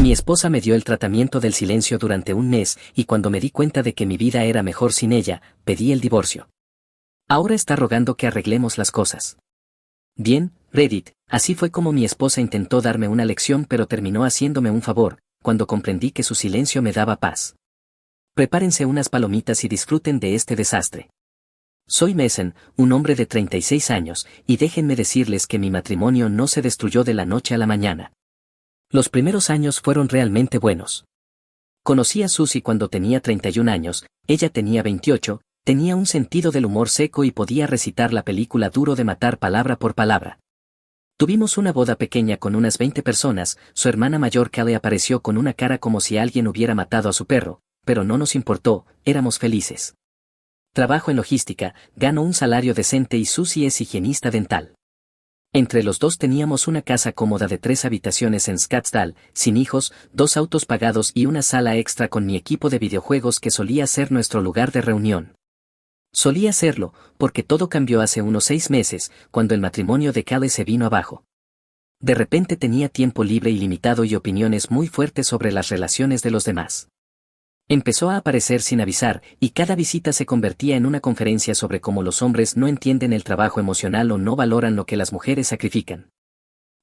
Mi esposa me dio el tratamiento del silencio durante un mes y cuando me di cuenta de que mi vida era mejor sin ella, pedí el divorcio. Ahora está rogando que arreglemos las cosas. Bien, Reddit, así fue como mi esposa intentó darme una lección pero terminó haciéndome un favor, cuando comprendí que su silencio me daba paz. Prepárense unas palomitas y disfruten de este desastre. Soy Mason, un hombre de 36 años, y déjenme decirles que mi matrimonio no se destruyó de la noche a la mañana. Los primeros años fueron realmente buenos. Conocí a Susie cuando tenía 31 años, ella tenía 28, tenía un sentido del humor seco y podía recitar la película Duro de Matar palabra por palabra. Tuvimos una boda pequeña con unas 20 personas, su hermana mayor Callie apareció con una cara como si alguien hubiera matado a su perro, pero no nos importó, éramos felices. Trabajo en logística, gano un salario decente y Susie es higienista dental. Entre los dos teníamos una casa cómoda de 3 habitaciones en Scottsdale, sin hijos, 2 autos pagados y una sala extra con mi equipo de videojuegos que solía ser nuestro lugar de reunión. Solía serlo, porque todo cambió hace unos 6 meses, cuando el matrimonio de Callie se vino abajo. De repente tenía tiempo libre ilimitado y opiniones muy fuertes sobre las relaciones de los demás. Empezó a aparecer sin avisar, y cada visita se convertía en una conferencia sobre cómo los hombres no entienden el trabajo emocional o no valoran lo que las mujeres sacrifican.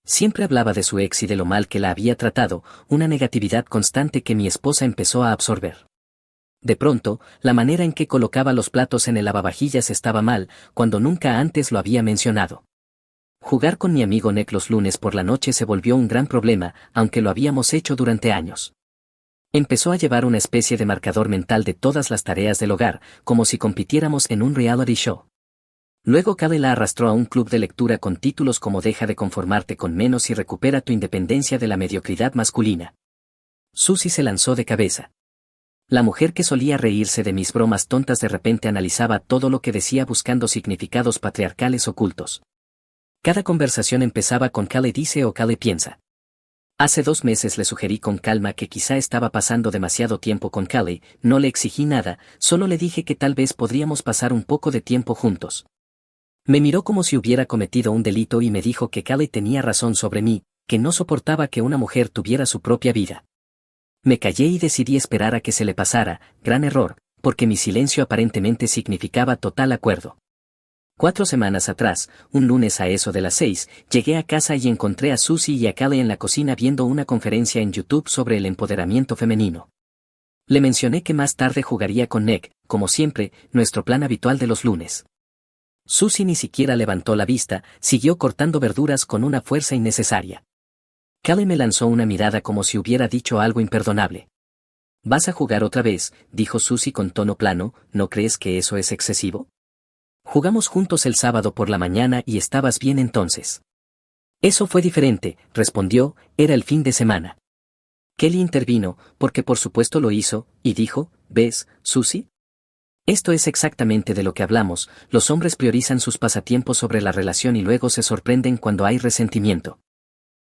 Siempre hablaba de su ex y de lo mal que la había tratado, una negatividad constante que mi esposa empezó a absorber. De pronto, la manera en que colocaba los platos en el lavavajillas estaba mal, cuando nunca antes lo había mencionado. Jugar con mi amigo Nick los lunes por la noche se volvió un gran problema, aunque lo habíamos hecho durante años. Empezó a llevar una especie de marcador mental de todas las tareas del hogar, como si compitiéramos en un reality show. Luego Callie la arrastró a un club de lectura con títulos como Deja de conformarte con menos y recupera tu independencia de la mediocridad masculina. Susie se lanzó de cabeza. La mujer que solía reírse de mis bromas tontas de repente analizaba todo lo que decía buscando significados patriarcales ocultos. Cada conversación empezaba con Callie dice o Callie piensa. Hace 2 meses le sugerí con calma que quizá estaba pasando demasiado tiempo con Callie, no le exigí nada, solo le dije que tal vez podríamos pasar un poco de tiempo juntos. Me miró como si hubiera cometido un delito y me dijo que Callie tenía razón sobre mí, que no soportaba que una mujer tuviera su propia vida. Me callé y decidí esperar a que se le pasara, gran error, porque mi silencio aparentemente significaba total acuerdo. 4 semanas atrás, un lunes a eso de las 6, llegué a casa y encontré a Susie y a Callie en la cocina viendo una conferencia en YouTube sobre el empoderamiento femenino. Le mencioné que más tarde jugaría con Nick, como siempre, nuestro plan habitual de los lunes. Susie ni siquiera levantó la vista, siguió cortando verduras con una fuerza innecesaria. Callie me lanzó una mirada como si hubiera dicho algo imperdonable. ¿Vas a jugar otra vez?, dijo Susie con tono plano, ¿no crees que eso es excesivo? Jugamos juntos el sábado por la mañana y estabas bien entonces. Eso fue diferente, respondió, era el fin de semana. Kelly intervino, porque por supuesto lo hizo, y dijo, ¿ves, Susie? Esto es exactamente de lo que hablamos, los hombres priorizan sus pasatiempos sobre la relación y luego se sorprenden cuando hay resentimiento.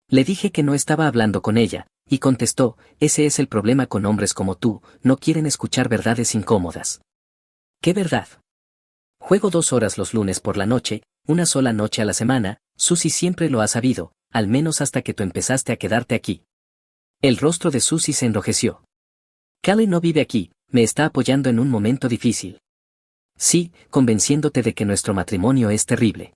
Le dije que no estaba hablando con ella, y contestó, ese es el problema con hombres como tú, no quieren escuchar verdades incómodas. ¿Qué verdad? Juego 2 horas los lunes por la noche, una sola noche a la semana, Susie siempre lo ha sabido, al menos hasta que tú empezaste a quedarte aquí. El rostro de Susie se enrojeció. Callie no vive aquí, me está apoyando en un momento difícil. Sí, convenciéndote de que nuestro matrimonio es terrible.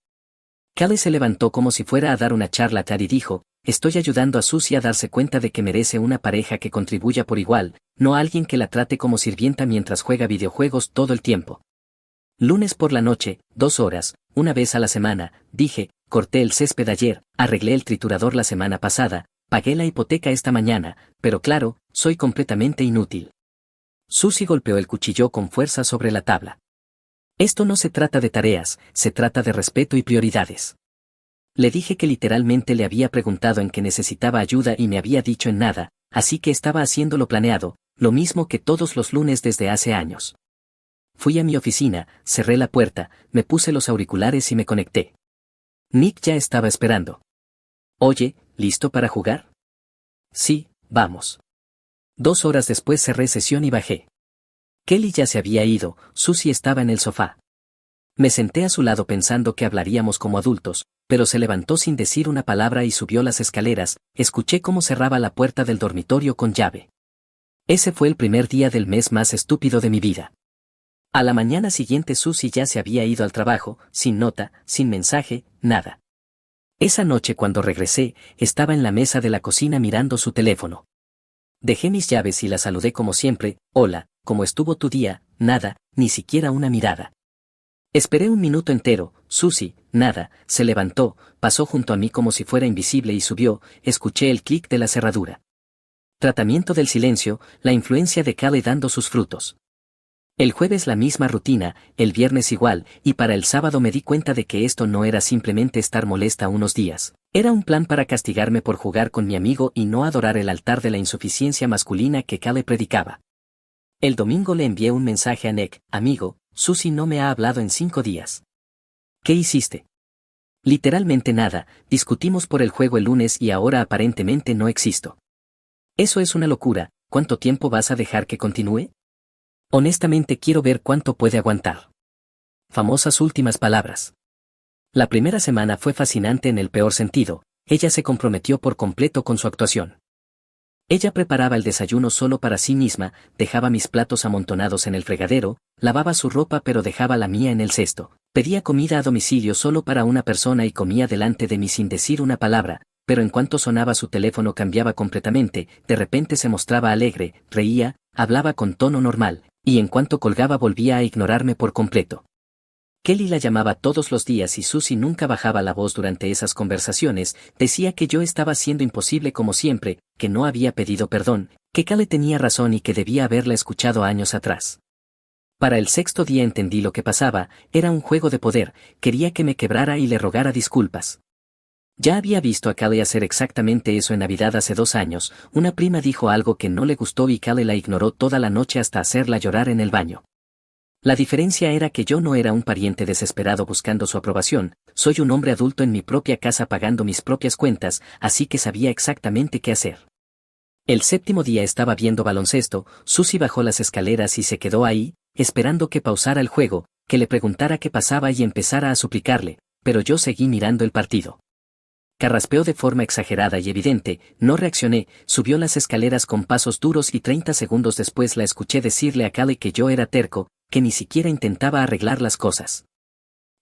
Callie se levantó como si fuera a dar una charla a Tad y dijo, estoy ayudando a Susie a darse cuenta de que merece una pareja que contribuya por igual, no alguien que la trate como sirvienta mientras juega videojuegos todo el tiempo. Lunes por la noche, 2 horas, una vez a la semana, dije, corté el césped ayer, arreglé el triturador la semana pasada, pagué la hipoteca esta mañana, pero claro, soy completamente inútil. Susie golpeó el cuchillo con fuerza sobre la tabla. Esto no se trata de tareas, se trata de respeto y prioridades. Le dije que literalmente le había preguntado en qué necesitaba ayuda y me había dicho en nada, así que estaba haciendo lo planeado, lo mismo que todos los lunes desde hace años. Fui a mi oficina, cerré la puerta, me puse los auriculares y me conecté. Nick ya estaba esperando. Oye, ¿listo para jugar? Sí, vamos. 2 horas después cerré sesión y bajé. Kelly ya se había ido, Susie estaba en el sofá. Me senté a su lado pensando que hablaríamos como adultos, pero se levantó sin decir una palabra y subió las escaleras. Escuché cómo cerraba la puerta del dormitorio con llave. Ese fue el primer día del mes más estúpido de mi vida. A la mañana siguiente Susie ya se había ido al trabajo, sin nota, sin mensaje, nada. Esa noche cuando regresé, estaba en la mesa de la cocina mirando su teléfono. Dejé mis llaves y la saludé como siempre. Hola, ¿cómo estuvo tu día? Nada, ni siquiera una mirada. Esperé un minuto entero. Susie, nada, se levantó, pasó junto a mí como si fuera invisible y subió. Escuché el clic de la cerradura. Tratamiento del silencio, la influencia de Callie dando sus frutos. El jueves la misma rutina, el viernes igual, y para el sábado me di cuenta de que esto no era simplemente estar molesta unos días. Era un plan para castigarme por jugar con mi amigo y no adorar el altar de la insuficiencia masculina que Callie predicaba. El domingo le envié un mensaje a Nick: amigo, Susie no me ha hablado en 5 días. ¿Qué hiciste? Literalmente nada, discutimos por el juego el lunes y ahora aparentemente no existo. Eso es una locura. ¿Cuánto tiempo vas a dejar que continúe? Honestamente quiero ver cuánto puede aguantar. Famosas últimas palabras. La primera semana fue fascinante en el peor sentido. Ella se comprometió por completo con su actuación. Ella preparaba el desayuno solo para sí misma, dejaba mis platos amontonados en el fregadero, lavaba su ropa pero dejaba la mía en el cesto, pedía comida a domicilio solo para una persona y comía delante de mí sin decir una palabra, pero en cuanto sonaba su teléfono cambiaba completamente. De repente se mostraba alegre, reía, hablaba con tono normal, y en cuanto colgaba volvía a ignorarme por completo. Kelly la llamaba todos los días y Susie nunca bajaba la voz durante esas conversaciones. Decía que yo estaba siendo imposible como siempre, que no había pedido perdón, que Callie tenía razón y que debía haberla escuchado años atrás. Para el 6.º día entendí lo que pasaba. Era un juego de poder. Quería que me quebrara y le rogara disculpas. Ya había visto a Callie hacer exactamente eso en Navidad hace 2 años. Una prima dijo algo que no le gustó y Callie la ignoró toda la noche hasta hacerla llorar en el baño. La diferencia era que yo no era un pariente desesperado buscando su aprobación. Soy un hombre adulto en mi propia casa pagando mis propias cuentas, así que sabía exactamente qué hacer. El 7.º día estaba viendo baloncesto. Susie bajó las escaleras y se quedó ahí, esperando que pausara el juego, que le preguntara qué pasaba y empezara a suplicarle, pero yo seguí mirando el partido. Carraspeó de forma exagerada y evidente. No reaccioné. Subió las escaleras con pasos duros y 30 segundos después la escuché decirle a Callie que yo era terco, que ni siquiera intentaba arreglar las cosas.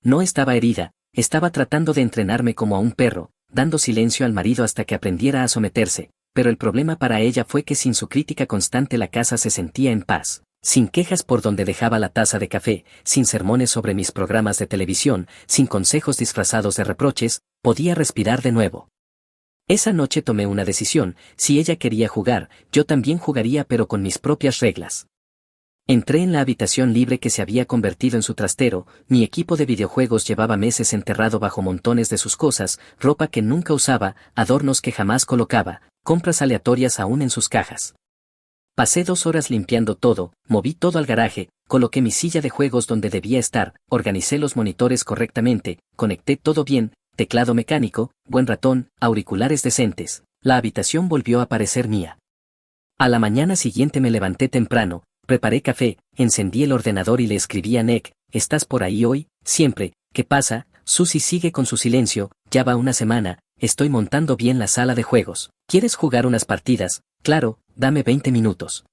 No estaba herida, estaba tratando de entrenarme como a un perro, dando silencio al marido hasta que aprendiera a someterse, pero el problema para ella fue que sin su crítica constante la casa se sentía en paz, sin quejas por donde dejaba la taza de café, sin sermones sobre mis programas de televisión, sin consejos disfrazados de reproches, podía respirar de nuevo. Esa noche tomé una decisión: si ella quería jugar, yo también jugaría pero con mis propias reglas. Entré en la habitación libre que se había convertido en su trastero. Mi equipo de videojuegos llevaba meses enterrado bajo montones de sus cosas, ropa que nunca usaba, adornos que jamás colocaba, compras aleatorias aún en sus cajas. Pasé 2 horas limpiando todo, moví todo al garaje, coloqué mi silla de juegos donde debía estar, organicé los monitores correctamente, conecté todo bien, teclado mecánico, buen ratón, auriculares decentes. La habitación volvió a parecer mía. A la mañana siguiente me levanté temprano, preparé café, encendí el ordenador y le escribí a Nick: ¿estás por ahí hoy? Siempre. ¿Qué pasa? Susie sigue con su silencio. Ya va una semana. Estoy montando bien la sala de juegos. ¿Quieres jugar unas partidas? Claro, dame 20 minutos.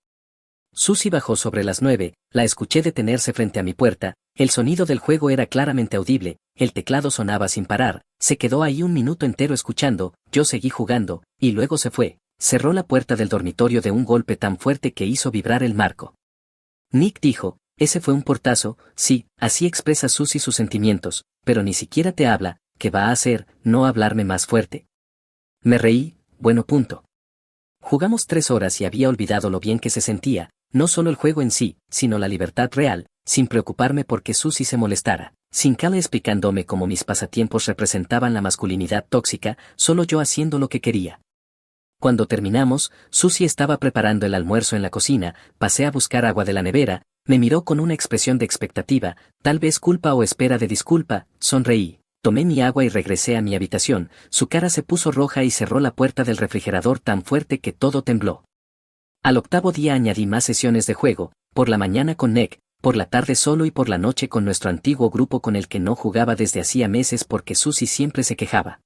Susie bajó sobre las 9, la escuché detenerse frente a mi puerta. El sonido del juego era claramente audible, el teclado sonaba sin parar. Se quedó ahí un minuto entero escuchando. Yo seguí jugando, y luego se fue. Cerró la puerta del dormitorio de un golpe tan fuerte que hizo vibrar el marco. Nick dijo: ese fue un portazo. Sí, así expresa Susie sus sentimientos, pero ni siquiera te habla. ¿Qué va a hacer? No hablarme más fuerte. Me reí. Bueno, punto. Jugamos 3 horas y había olvidado lo bien que se sentía, no solo el juego en sí, sino la libertad real, sin preocuparme porque Susie se molestara, sin Callie explicándome cómo mis pasatiempos representaban la masculinidad tóxica, solo yo haciendo lo que quería. Cuando terminamos, Susie estaba preparando el almuerzo en la cocina. Pasé a buscar agua de la nevera, me miró con una expresión de expectativa, tal vez culpa o espera de disculpa. Sonreí, tomé mi agua y regresé a mi habitación. Su cara se puso roja y cerró la puerta del refrigerador tan fuerte que todo tembló. Al 8.º día añadí más sesiones de juego, por la mañana con Nick, Por la tarde solo y por la noche con nuestro antiguo grupo con el que no jugaba desde hacía meses porque Susie siempre se quejaba.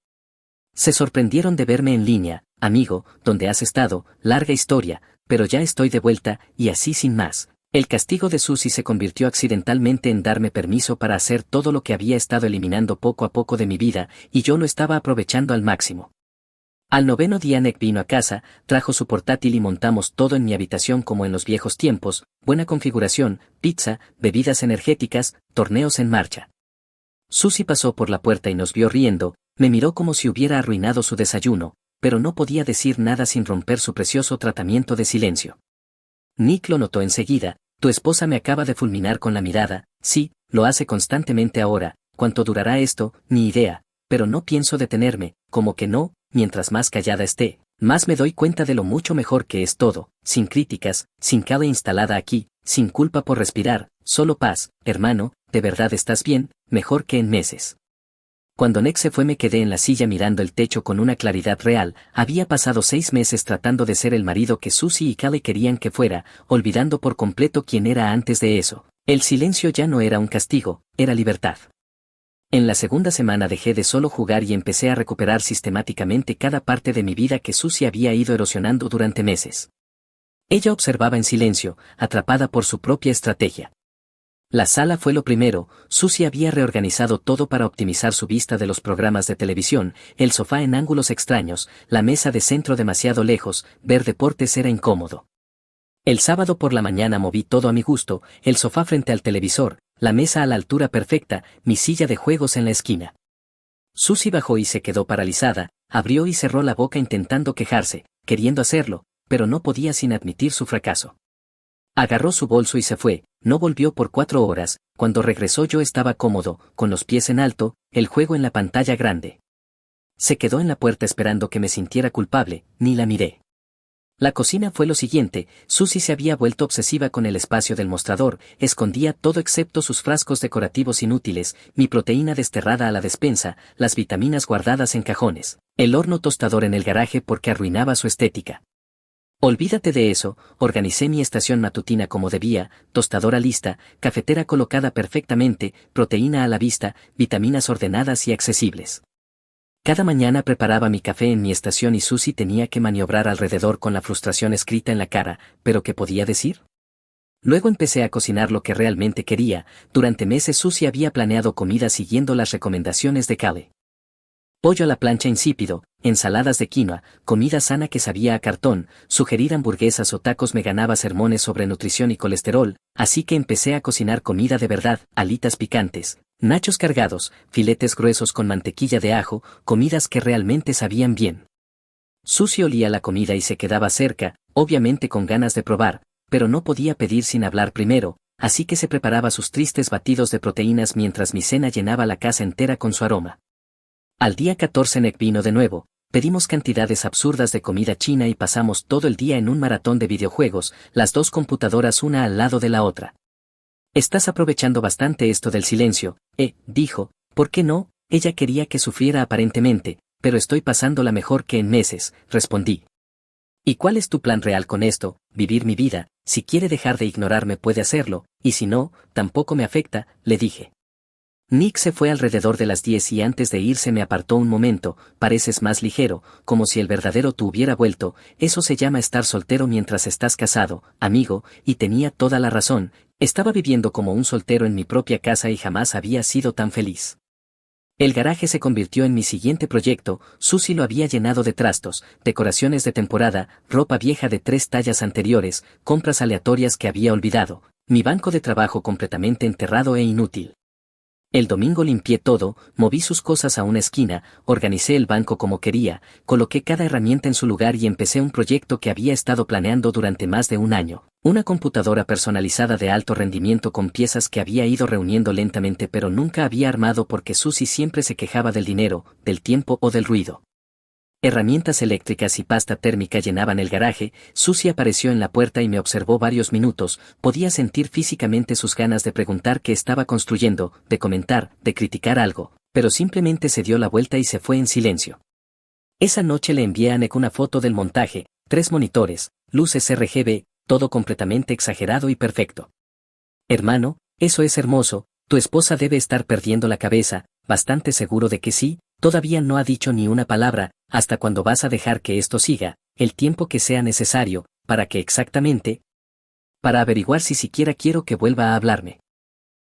Se sorprendieron de verme en línea, amigo, ¿dónde has estado? Larga historia, pero ya estoy de vuelta, y así sin más. El castigo de Susie se convirtió accidentalmente en darme permiso para hacer todo lo que había estado eliminando poco a poco de mi vida, y yo lo estaba aprovechando al máximo. Al noveno día Nick vino a casa, trajo su portátil y montamos todo en mi habitación como en los viejos tiempos, buena configuración, pizza, bebidas energéticas, torneos en marcha. Susie pasó por la puerta y nos vio riendo, me miró como si hubiera arruinado su desayuno, pero no podía decir nada sin romper su precioso tratamiento de silencio. Nick lo notó enseguida, tu esposa me acaba de fulminar con la mirada, sí, lo hace constantemente ahora, ¿cuánto durará esto? Ni idea, pero no pienso detenerme, como que no, mientras más callada esté, más me doy cuenta de lo mucho mejor que es todo, sin críticas, sin Callie instalada aquí, sin culpa por respirar, solo paz, hermano, ¿de verdad estás bien? Mejor que en meses. Cuando Nick se fue me quedé en la silla mirando el techo con una claridad real, había pasado 6 meses tratando de ser el marido que Susie y Callie querían que fuera, olvidando por completo quién era antes de eso. El silencio ya no era un castigo, era libertad. En la segunda semana dejé de solo jugar y empecé a recuperar sistemáticamente cada parte de mi vida que Susie había ido erosionando durante meses. Ella observaba en silencio, atrapada por su propia estrategia. La sala fue lo primero, Susie había reorganizado todo para optimizar su vista de los programas de televisión, el sofá en ángulos extraños, la mesa de centro demasiado lejos, ver deportes era incómodo. El sábado por la mañana moví todo a mi gusto, el sofá frente al televisor, la mesa a la altura perfecta, mi silla de juegos en la esquina. Susie bajó y se quedó paralizada, abrió y cerró la boca intentando quejarse, queriendo hacerlo, pero no podía sin admitir su fracaso. Agarró su bolso y se fue, no volvió por 4 horas, cuando regresó yo estaba cómodo, con los pies en alto, el juego en la pantalla grande. Se quedó en la puerta esperando que me sintiera culpable, ni la miré. La cocina fue lo siguiente, Susie se había vuelto obsesiva con el espacio del mostrador, escondía todo excepto sus frascos decorativos inútiles, mi proteína desterrada a la despensa, las vitaminas guardadas en cajones, el horno tostador en el garaje porque arruinaba su estética. Olvídate de eso, organicé mi estación matutina como debía, tostadora lista, cafetera colocada perfectamente, proteína a la vista, vitaminas ordenadas y accesibles. Cada mañana preparaba mi café en mi estación y Susie tenía que maniobrar alrededor con la frustración escrita en la cara, ¿pero qué podía decir? Luego empecé a cocinar lo que realmente quería, durante meses Susie había planeado comida siguiendo las recomendaciones de Callie. Pollo a la plancha insípido, ensaladas de quinoa, comida sana que sabía a cartón, sugerir hamburguesas o tacos me ganaba sermones sobre nutrición y colesterol, así que empecé a cocinar comida de verdad, alitas picantes, nachos cargados, filetes gruesos con mantequilla de ajo, comidas que realmente sabían bien. Susie olía la comida y se quedaba cerca, obviamente con ganas de probar, pero no podía pedir sin hablar primero, así que se preparaba sus tristes batidos de proteínas mientras mi cena llenaba la casa entera con su aroma. Al día 14 Nick vino de nuevo, pedimos cantidades absurdas de comida china y pasamos todo el día en un maratón de videojuegos, las 2 computadoras una al lado de la otra. Estás aprovechando bastante esto del silencio, dijo, ¿por qué no? Ella quería que sufriera aparentemente, pero estoy pasándola mejor que en meses, respondí. ¿Y cuál es tu plan real con esto? Vivir mi vida, si quiere dejar de ignorarme puede hacerlo, y si no, tampoco me afecta, le dije. Nick se fue alrededor de las 10 y antes de irse me apartó un momento, pareces más ligero, como si el verdadero tú hubiera vuelto, eso se llama estar soltero mientras estás casado, amigo, y tenía toda la razón, estaba viviendo como un soltero en mi propia casa y jamás había sido tan feliz. El garaje se convirtió en mi siguiente proyecto, Susie lo había llenado de trastos, decoraciones de temporada, ropa vieja de 3 tallas anteriores, compras aleatorias que había olvidado, mi banco de trabajo completamente enterrado e inútil. El domingo limpié todo, moví sus cosas a una esquina, organicé el banco como quería, coloqué cada herramienta en su lugar y empecé un proyecto que había estado planeando durante más de un año. Una computadora personalizada de alto rendimiento con piezas que había ido reuniendo lentamente pero nunca había armado porque Susie siempre se quejaba del dinero, del tiempo o del ruido. Herramientas eléctricas y pasta térmica llenaban el garaje, Susie apareció en la puerta y me observó varios minutos, podía sentir físicamente sus ganas de preguntar qué estaba construyendo, de comentar, de criticar algo, pero simplemente se dio la vuelta y se fue en silencio. Esa noche le envié a Nick una foto del montaje, 3 monitores, luces RGB, todo completamente exagerado y perfecto. Hermano, eso es hermoso, tu esposa debe estar perdiendo la cabeza, bastante seguro de que sí, todavía no ha dicho ni una palabra, hasta cuando vas a dejar que esto siga, el tiempo que sea necesario, ¿para qué exactamente? Para averiguar si siquiera quiero que vuelva a hablarme.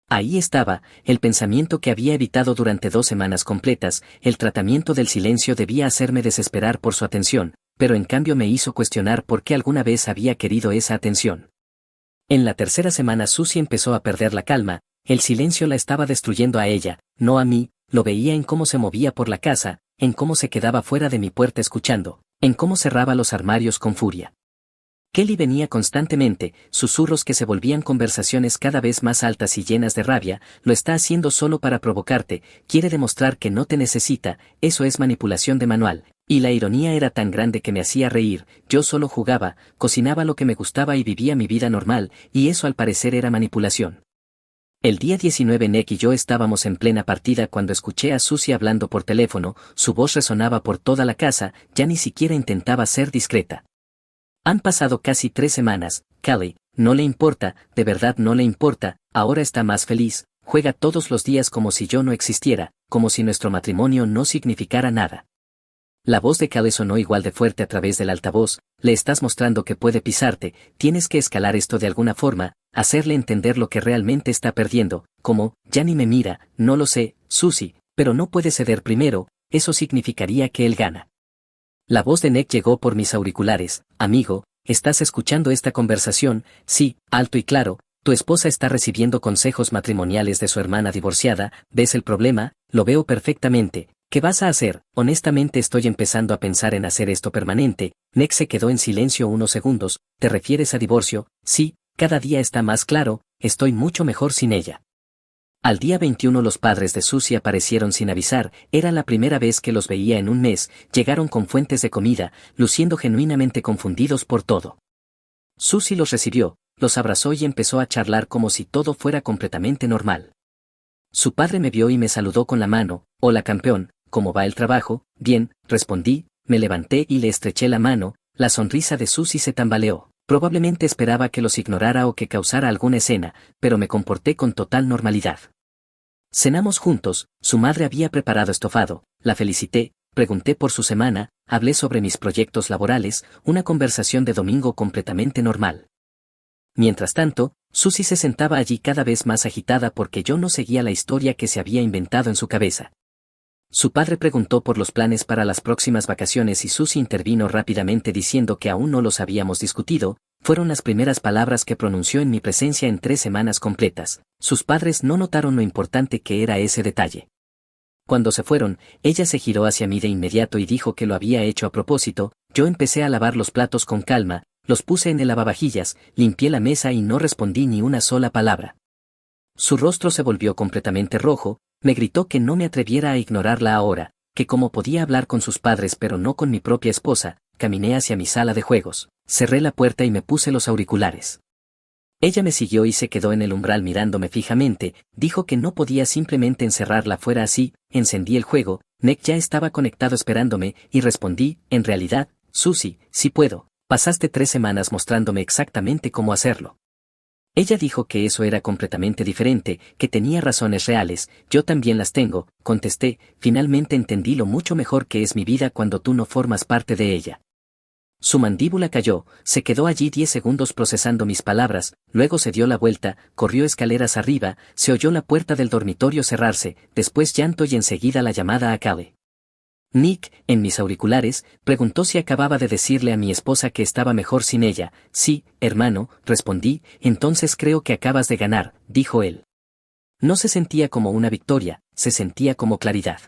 Ahí estaba, el pensamiento que había evitado durante 2 semanas completas, el tratamiento del silencio debía hacerme desesperar por su atención, pero en cambio me hizo cuestionar por qué alguna vez había querido esa atención. En la tercera semana Susie empezó a perder la calma, el silencio la estaba destruyendo a ella, no a mí, lo veía en cómo se movía por la casa, en cómo se quedaba fuera de mi puerta escuchando, en cómo cerraba los armarios con furia. Kelly venía constantemente, susurros que se volvían conversaciones cada vez más altas y llenas de rabia, lo está haciendo solo para provocarte, quiere demostrar que no te necesita, eso es manipulación de manual. Y la ironía era tan grande que me hacía reír, yo solo jugaba, cocinaba lo que me gustaba y vivía mi vida normal, y eso al parecer era manipulación. El día 19 Nick y yo estábamos en plena partida cuando escuché a Susie hablando por teléfono, su voz resonaba por toda la casa, ya ni siquiera intentaba ser discreta. Han pasado casi 3 semanas, Kelly, no le importa, de verdad no le importa, ahora está más feliz, juega todos los días como si yo no existiera, como si nuestro matrimonio no significara nada. La voz de Kelly sonó igual de fuerte a través del altavoz, le estás mostrando que puede pisarte, tienes que escalar esto de alguna forma, hacerle entender lo que realmente está perdiendo, como, ya ni me mira, no lo sé, Susie, pero no puede ceder primero, eso significaría que él gana. La voz de Nick llegó por mis auriculares, amigo, ¿estás escuchando esta conversación? Sí, alto y claro, tu esposa está recibiendo consejos matrimoniales de su hermana divorciada, ¿ves el problema? Lo veo perfectamente, ¿qué vas a hacer? Honestamente estoy empezando a pensar en hacer esto permanente. Nick se quedó en silencio unos segundos, ¿te refieres a divorcio? Sí, cada día está más claro, estoy mucho mejor sin ella. Al día 21 los padres de Susie aparecieron sin avisar, era la primera vez que los veía en un mes, llegaron con fuentes de comida, luciendo genuinamente confundidos por todo. Susie los recibió, los abrazó y empezó a charlar como si todo fuera completamente normal. Su padre me vio y me saludó con la mano, hola campeón, ¿cómo va el trabajo? Bien, respondí, me levanté y le estreché la mano, la sonrisa de Susie se tambaleó. Probablemente esperaba que los ignorara o que causara alguna escena, pero me comporté con total normalidad. Cenamos juntos, su madre había preparado estofado, la felicité, pregunté por su semana, hablé sobre mis proyectos laborales, una conversación de domingo completamente normal. Mientras tanto, Susie se sentaba allí cada vez más agitada porque yo no seguía la historia que se había inventado en su cabeza. Su padre preguntó por los planes para las próximas vacaciones y Susie intervino rápidamente diciendo que aún no los habíamos discutido, fueron las primeras palabras que pronunció en mi presencia en 3 semanas completas. Sus padres no notaron lo importante que era ese detalle. Cuando se fueron, ella se giró hacia mí de inmediato y dijo que lo había hecho a propósito, yo empecé a lavar los platos con calma, los puse en el lavavajillas, limpié la mesa y no respondí ni una sola palabra. Su rostro se volvió completamente rojo, me gritó que no me atreviera a ignorarla ahora, que como podía hablar con sus padres pero no con mi propia esposa, caminé hacia mi sala de juegos, cerré la puerta y me puse los auriculares. Ella me siguió y se quedó en el umbral mirándome fijamente, dijo que no podía simplemente encerrarla fuera así, encendí el juego, Nick ya estaba conectado esperándome, y respondí, en realidad, Susie, sí puedo, pasaste 3 semanas mostrándome exactamente cómo hacerlo. Ella dijo que eso era completamente diferente, que tenía razones reales, yo también las tengo, contesté, finalmente entendí lo mucho mejor que es mi vida cuando tú no formas parte de ella. Su mandíbula cayó, se quedó allí 10 segundos procesando mis palabras, luego se dio la vuelta, corrió escaleras arriba, se oyó la puerta del dormitorio cerrarse, después llanto y enseguida la llamada a Kelly. Nick, en mis auriculares, preguntó si acababa de decirle a mi esposa que estaba mejor sin ella. Sí, hermano, respondí, entonces creo que acabas de ganar, dijo él. No se sentía como una victoria, se sentía como claridad.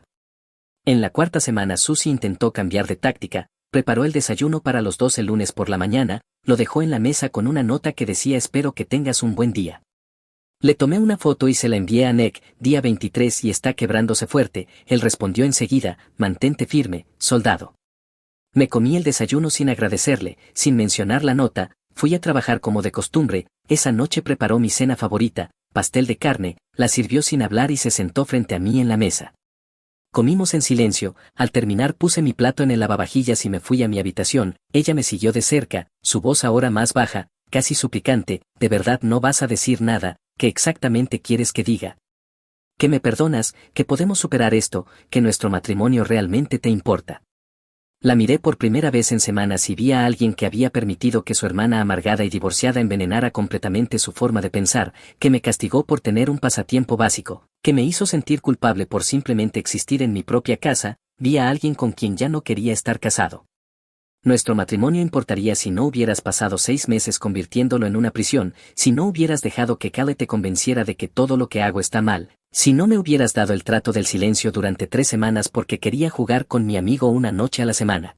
En la 4ª semana Susie intentó cambiar de táctica, preparó el desayuno para los dos el lunes por la mañana, lo dejó en la mesa con una nota que decía espero que tengas un buen día. Le tomé una foto y se la envié a Nick, día 23 y está quebrándose fuerte, él respondió enseguida, mantente firme, soldado. Me comí el desayuno sin agradecerle, sin mencionar la nota, fui a trabajar como de costumbre, esa noche preparó mi cena favorita, pastel de carne, la sirvió sin hablar y se sentó frente a mí en la mesa. Comimos en silencio, al terminar puse mi plato en el lavavajillas y me fui a mi habitación, ella me siguió de cerca, su voz ahora más baja, casi suplicante, ¿de verdad no vas a decir nada? ¿qué exactamente quieres que diga? Que me perdonas, que podemos superar esto, que nuestro matrimonio realmente te importa. La miré por primera vez en semanas y vi a alguien que había permitido que su hermana amargada y divorciada envenenara completamente su forma de pensar, que me castigó por tener un pasatiempo básico, que me hizo sentir culpable por simplemente existir en mi propia casa. Vi a alguien con quien ya no quería estar casado. Nuestro matrimonio importaría si no hubieras pasado 6 meses convirtiéndolo en una prisión, si no hubieras dejado que Kale te convenciera de que todo lo que hago está mal, si no me hubieras dado el trato del silencio durante 3 semanas porque quería jugar con mi amigo una noche a la semana.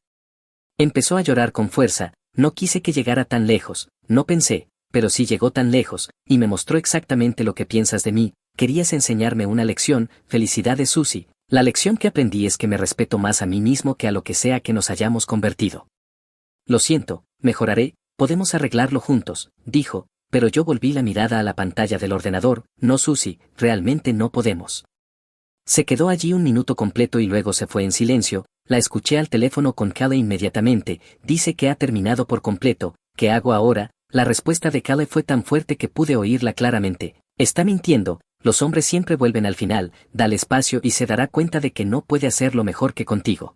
Empezó a llorar con fuerza, no quise que llegara tan lejos, no pensé, pero sí llegó tan lejos, y me mostró exactamente lo que piensas de mí. Querías enseñarme una lección. Felicidades, Susie. La lección que aprendí es que me respeto más a mí mismo que a lo que sea que nos hayamos convertido. Lo siento, mejoraré, podemos arreglarlo juntos, dijo, pero yo volví la mirada a la pantalla del ordenador. No, Susie, realmente no podemos. Se quedó allí un minuto completo y luego se fue en silencio. La escuché al teléfono con Kale inmediatamente. Dice que ha terminado por completo. ¿Qué hago ahora? La respuesta de Kale fue tan fuerte que pude oírla claramente. Está mintiendo, los hombres siempre vuelven al final. Dale espacio y se dará cuenta de que no puede hacerlo mejor que contigo.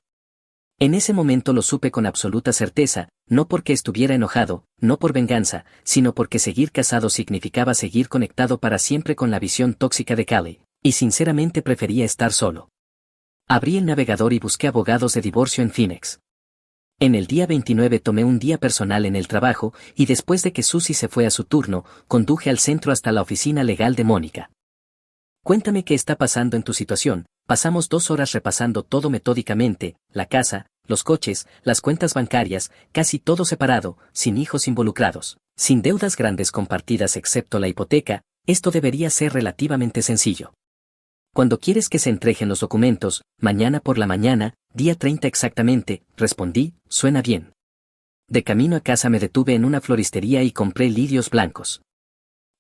En ese momento lo supe con absoluta certeza, no porque estuviera enojado, no por venganza, sino porque seguir casado significaba seguir conectado para siempre con la visión tóxica de Kale, y sinceramente prefería estar solo. Abrí el navegador y busqué abogados de divorcio en Phoenix. En el día 29 tomé un día personal en el trabajo, y después de que Susie se fue a su turno, conduje al centro hasta la oficina legal de Mónica. Cuéntame qué está pasando en tu situación. Pasamos 2 horas repasando todo metódicamente, la casa, los coches, las cuentas bancarias, casi todo separado, sin hijos involucrados, sin deudas grandes compartidas excepto la hipoteca. Esto debería ser relativamente sencillo. Cuando quieres que se entreguen los documentos, mañana por la mañana, día 30 exactamente, respondí. Suena bien. De camino a casa me detuve en una floristería y compré lirios blancos.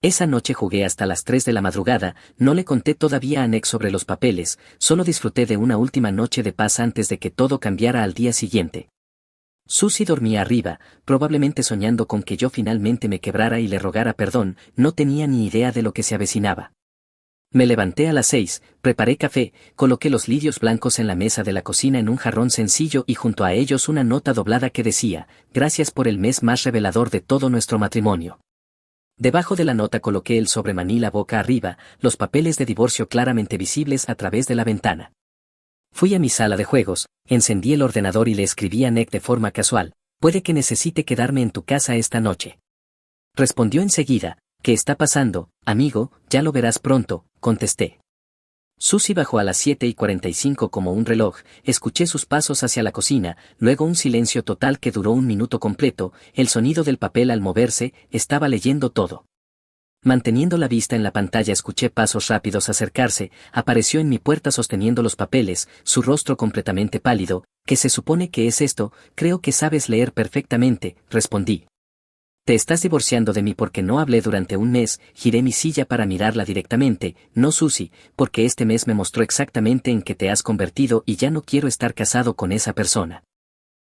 Esa noche jugué hasta las 3 de la madrugada. No le conté todavía a Nick sobre los papeles, solo disfruté de una última noche de paz antes de que todo cambiara al día siguiente. Susie dormía arriba, probablemente soñando con que yo finalmente me quebrara y le rogara perdón. No tenía ni idea de lo que se avecinaba. Me levanté a las 6, preparé café, coloqué los lirios blancos en la mesa de la cocina en un jarrón sencillo y junto a ellos una nota doblada que decía: gracias por el mes más revelador de todo nuestro matrimonio. Debajo de la nota coloqué el sobre manila boca arriba, los papeles de divorcio claramente visibles a través de la ventana. Fui a mi sala de juegos, encendí el ordenador y le escribí a Nick de forma casual: puede que necesite quedarme en tu casa esta noche. Respondió enseguida: ¿qué está pasando, amigo? Ya lo verás pronto, contesté. Susie bajó a las 7:45 como un reloj. Escuché sus pasos hacia la cocina, luego un silencio total que duró un minuto completo. El sonido del papel al moverse. Estaba leyendo todo. Manteniendo la vista en la pantalla escuché pasos rápidos acercarse. Apareció en mi puerta sosteniendo los papeles, su rostro completamente pálido. ¿Qué se supone que es esto? Creo que sabes leer perfectamente, respondí. Te estás divorciando de mí porque no hablé durante un mes. Giré mi silla para mirarla directamente. No, Susie, porque este mes me mostró exactamente en qué te has convertido y ya no quiero estar casado con esa persona.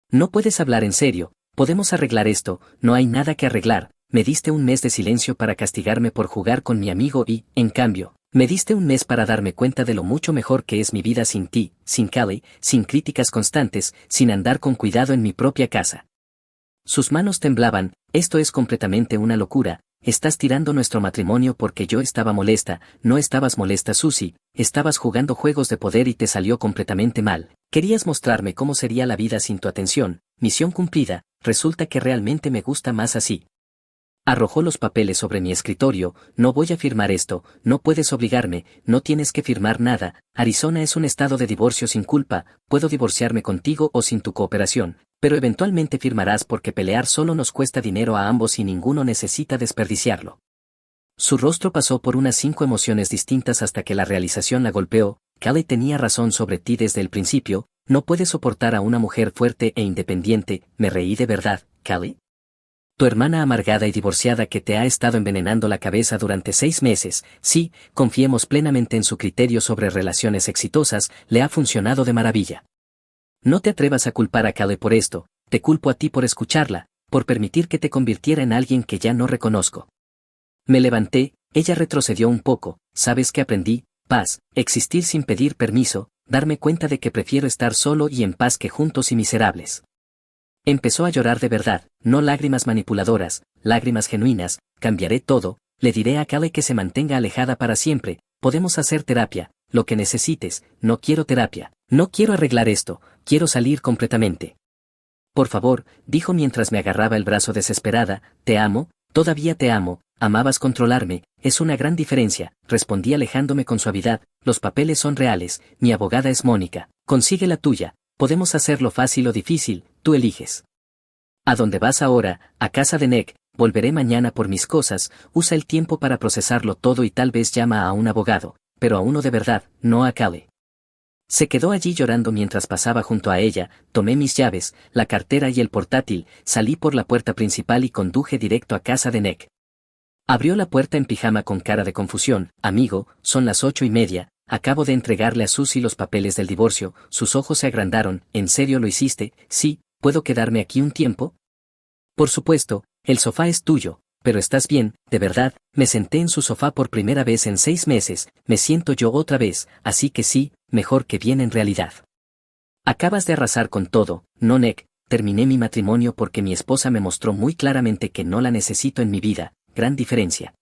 No puedes hablar en serio. Podemos arreglar esto. No hay nada que arreglar. Me diste un mes de silencio para castigarme por jugar con mi amigo y, en cambio, me diste un mes para darme cuenta de lo mucho mejor que es mi vida sin ti, sin Kale, sin críticas constantes, sin andar con cuidado en mi propia casa. Sus manos temblaban. Esto es completamente una locura. Estás tirando nuestro matrimonio porque yo estaba molesta. No estabas molesta, Susie. Estabas jugando juegos de poder y te salió completamente mal. Querías mostrarme cómo sería la vida sin tu atención. Misión cumplida. Resulta que realmente me gusta más así. Arrojó los papeles sobre mi escritorio. No voy a firmar esto. No puedes obligarme. No tienes que firmar nada. Arizona es un estado de divorcio sin culpa. Puedo divorciarme contigo o sin tu cooperación. Pero eventualmente firmarás porque pelear solo nos cuesta dinero a ambos y ninguno necesita desperdiciarlo. Su rostro pasó por unas 5 emociones distintas hasta que la realización la golpeó. Kale tenía razón sobre ti desde el principio. No puedes soportar a una mujer fuerte e independiente. Me reí de verdad, Kale. Tu hermana amargada y divorciada que te ha estado envenenando la cabeza durante 6 meses, sí, confiemos plenamente en su criterio sobre relaciones exitosas, le ha funcionado de maravilla. No te atrevas a culpar a Kale por esto. Te culpo a ti por escucharla, por permitir que te convirtiera en alguien que ya no reconozco. Me levanté, Ella retrocedió un poco. ¿Sabes qué aprendí? Paz, existir sin pedir permiso, darme cuenta de que prefiero estar solo y en paz que juntos y miserables. Empezó a llorar de verdad, no lágrimas manipuladoras, lágrimas genuinas. Cambiaré todo, le diré a Callie que se mantenga alejada para siempre, podemos hacer terapia, lo que necesites, no quiero terapia, no quiero arreglar esto, quiero salir completamente. Por favor, dijo mientras me agarraba el brazo desesperada, te amo, todavía te amo, amabas controlarme, es una gran diferencia, respondí alejándome con suavidad, los papeles son reales, mi abogada es Mónica, consigue la tuya, podemos hacerlo fácil o difícil, tú eliges. ¿A dónde vas ahora? A casa de Nick, volveré mañana por mis cosas, usa el tiempo para procesarlo todo y tal vez llama a un abogado, pero a uno de verdad, no a Callie. Se quedó allí llorando mientras pasaba junto a ella, tomé mis llaves, la cartera y el portátil, salí por la puerta principal y conduje directo a casa de Nick. Abrió la puerta en pijama con cara de confusión, amigo, son las 8:30, acabo de entregarle a Susie los papeles del divorcio, sus ojos se agrandaron, ¿en serio lo hiciste? Sí, ¿puedo quedarme aquí un tiempo? Por supuesto, el sofá es tuyo, pero estás bien, de verdad, me senté en su sofá por primera vez en 6 meses, me siento yo otra vez, así que sí, mejor que bien en realidad. Acabas de arrasar con todo, no Nick, terminé mi matrimonio porque mi esposa me mostró muy claramente que no la necesito en mi vida, gran diferencia.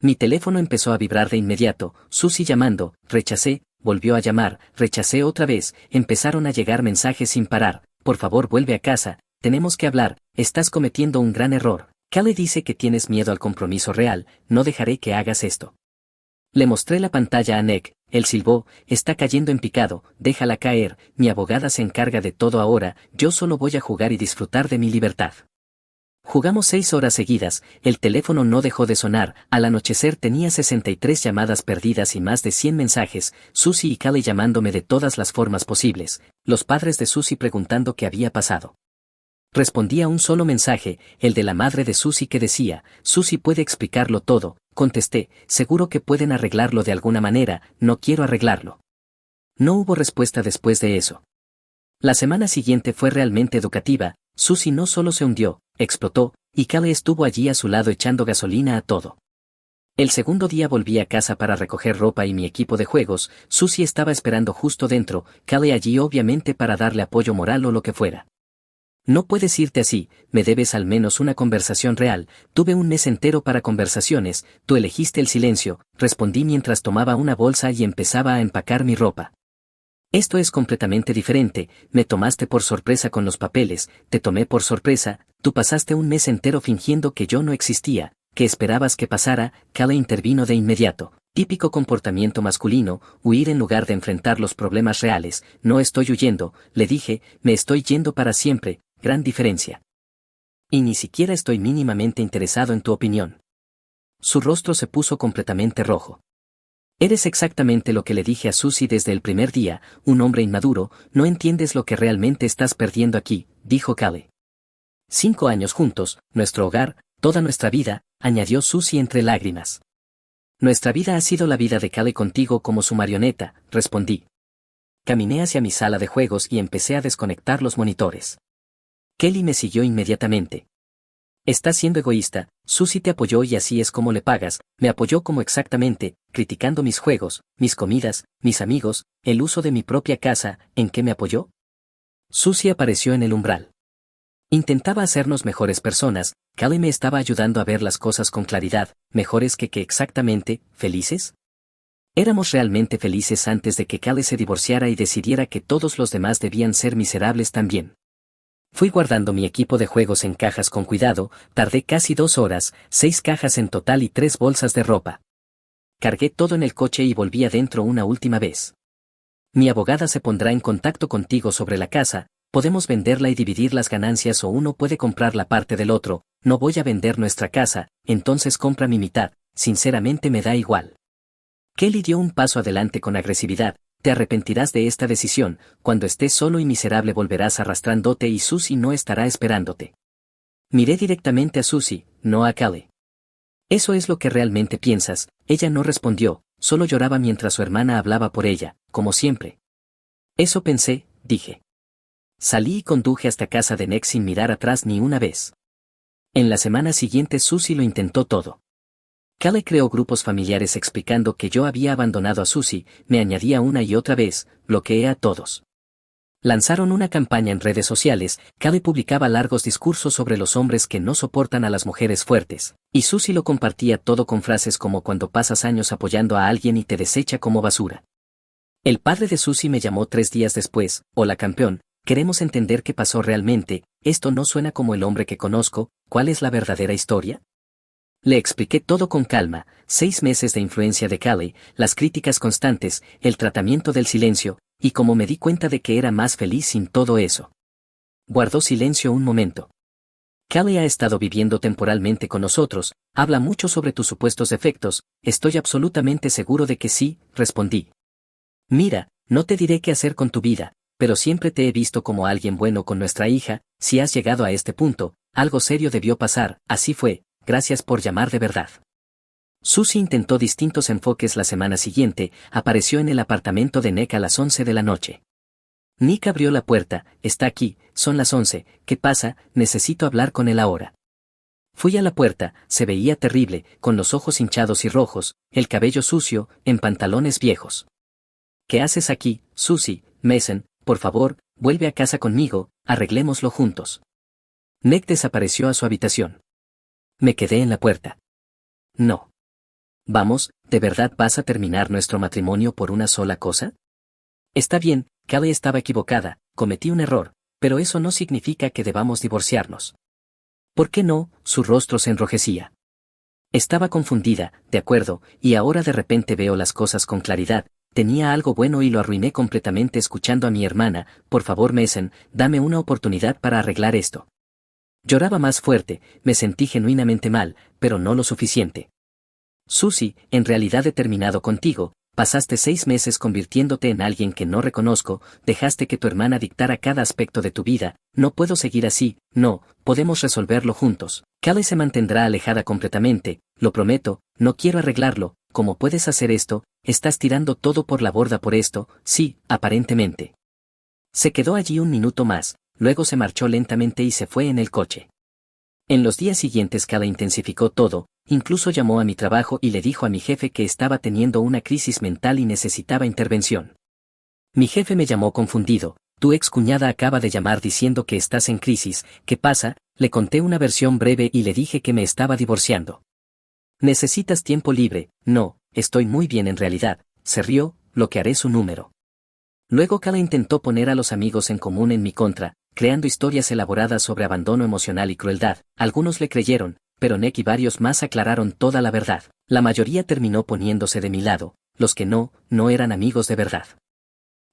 Mi teléfono empezó a vibrar de inmediato, Susie llamando, rechacé, volvió a llamar, rechacé otra vez, empezaron a llegar mensajes sin parar, por favor vuelve a casa, tenemos que hablar, estás cometiendo un gran error. Callie dice que tienes miedo al compromiso real, no dejaré que hagas esto. Le mostré la pantalla a Nick, él silbó, está cayendo en picado, déjala caer, mi abogada se encarga de todo ahora, yo solo voy a jugar y disfrutar de mi libertad. Jugamos 6 horas seguidas, el teléfono no dejó de sonar, al anochecer tenía 63 llamadas perdidas y más de 100 mensajes, Susie y Callie llamándome de todas las formas posibles, los padres de Susie preguntando qué había pasado. Respondí a un solo mensaje, el de la madre de Susie que decía, Susie puede explicarlo todo, contesté, seguro que pueden arreglarlo de alguna manera, no quiero arreglarlo. No hubo respuesta después de eso. La semana siguiente fue realmente educativa, Susie no solo se hundió, explotó, y Callie estuvo allí a su lado echando gasolina a todo. El segundo día volví a casa para recoger ropa y mi equipo de juegos, Susie estaba esperando justo dentro, Callie allí obviamente para darle apoyo moral o lo que fuera. No puedes irte así, me debes al menos una conversación real, tuve un mes entero para conversaciones, tú elegiste el silencio, respondí mientras tomaba una bolsa y empezaba a empacar mi ropa. Esto es completamente diferente, me tomaste por sorpresa con los papeles, te tomé por sorpresa, tú pasaste un mes entero fingiendo que yo no existía, que esperabas que pasara, Callie intervino de inmediato. Típico comportamiento masculino, huir en lugar de enfrentar los problemas reales, no estoy huyendo, le dije, me estoy yendo para siempre, gran diferencia. Y ni siquiera estoy mínimamente interesado en tu opinión. Su rostro se puso completamente rojo. Eres exactamente lo que le dije a Susie desde el primer día, un hombre inmaduro, no entiendes lo que realmente estás perdiendo aquí, dijo Callie. 5 años juntos, nuestro hogar, toda nuestra vida, añadió Susie entre lágrimas. Nuestra vida ha sido la vida de Callie contigo como su marioneta, respondí. Caminé hacia mi sala de juegos y empecé a desconectar los monitores. Kelly me siguió inmediatamente. Estás siendo egoísta, Susie te apoyó y así es como le pagas, me apoyó como exactamente, criticando mis juegos, mis comidas, mis amigos, el uso de mi propia casa, ¿en qué me apoyó? Susie apareció en el umbral. Intentaba hacernos mejores personas, Callie me estaba ayudando a ver las cosas con claridad, mejores que exactamente, ¿felices? Éramos realmente felices antes de que Callie se divorciara y decidiera que todos los demás debían ser miserables también. Fui guardando mi equipo de juegos en cajas con cuidado, tardé casi 2 horas, 6 cajas en total y 3 bolsas de ropa. Cargué todo en el coche y volví adentro una última vez. Mi abogada se pondrá en contacto contigo sobre la casa, podemos venderla y dividir las ganancias o uno puede comprar la parte del otro, no voy a vender nuestra casa, entonces compra mi mitad, sinceramente me da igual. Kelly dio un paso adelante con agresividad, te arrepentirás de esta decisión, cuando estés solo y miserable volverás arrastrándote y Susie no estará esperándote. Miré directamente a Susie, no a Callie. Eso es lo que realmente piensas, ella no respondió, solo lloraba mientras su hermana hablaba por ella, como siempre. Eso pensé, dije. Salí y conduje hasta casa de Nick sin mirar atrás ni una vez. En la semana siguiente Susie lo intentó todo. Callie creó grupos familiares explicando que yo había abandonado a Susie, me añadía una y otra vez, bloqueé a todos. Lanzaron una campaña en redes sociales, Callie publicaba largos discursos sobre los hombres que no soportan a las mujeres fuertes, y Susie lo compartía todo con frases como cuando pasas años apoyando a alguien y te desecha como basura. El padre de Susie me llamó 3 días después, hola campeón, queremos entender qué pasó realmente, esto no suena como el hombre que conozco, ¿cuál es la verdadera historia? Le expliqué todo con calma, 6 meses de influencia de Callie, las críticas constantes, el tratamiento del silencio, y como me di cuenta de que era más feliz sin todo eso. Guardó silencio un momento. Callie ha estado viviendo temporalmente con nosotros, habla mucho sobre tus supuestos defectos, estoy absolutamente seguro de que sí, respondí. Mira, no te diré qué hacer con tu vida, pero siempre te he visto como alguien bueno con nuestra hija, si has llegado a este punto, algo serio debió pasar, así fue, gracias por llamar de verdad. Susie intentó distintos enfoques la semana siguiente, apareció en el apartamento de Nick a las 11 de la noche. Nick abrió la puerta, está aquí, son las 11, ¿qué pasa? Necesito hablar con él ahora. Fui a la puerta, se veía terrible, con los ojos hinchados y rojos, el cabello sucio, en pantalones viejos. ¿Qué haces aquí, Susie? Mason, por favor, vuelve a casa conmigo, arreglémoslo juntos. Nick desapareció a su habitación. Me quedé en la puerta. No. Vamos, ¿de verdad vas a terminar nuestro matrimonio por una sola cosa? Está bien, Callie estaba equivocada, cometí un error, pero eso no significa que debamos divorciarnos. ¿Por qué no? Su rostro se enrojecía. Estaba confundida, de acuerdo, y ahora de repente veo las cosas con claridad, tenía algo bueno y lo arruiné completamente escuchando a mi hermana, por favor Mason, dame una oportunidad para arreglar esto. Lloraba más fuerte, me sentí genuinamente mal, pero no lo suficiente. Susie, en realidad he terminado contigo, pasaste 6 meses convirtiéndote en alguien que no reconozco, dejaste que tu hermana dictara cada aspecto de tu vida, no puedo seguir así, no, podemos resolverlo juntos. Callie se mantendrá alejada completamente, lo prometo, no quiero arreglarlo, ¿cómo puedes hacer esto? Estás tirando todo por la borda por esto, sí, aparentemente. Se quedó allí un minuto más, luego se marchó lentamente y se fue en el coche. En los días siguientes Callie intensificó todo, incluso llamó a mi trabajo y le dijo a mi jefe que estaba teniendo una crisis mental y necesitaba intervención. Mi jefe me llamó confundido, tu ex cuñada acaba de llamar diciendo que estás en crisis, ¿qué pasa? Le conté una versión breve y le dije que me estaba divorciando. ¿Necesitas tiempo libre? No, estoy muy bien en realidad, se rió, bloquearé su número. Luego Callie intentó poner a los amigos en común en mi contra, creando historias elaboradas sobre abandono emocional y crueldad, algunos le creyeron, pero Nick y varios más aclararon toda la verdad, la mayoría terminó poniéndose de mi lado, los que no eran amigos de verdad.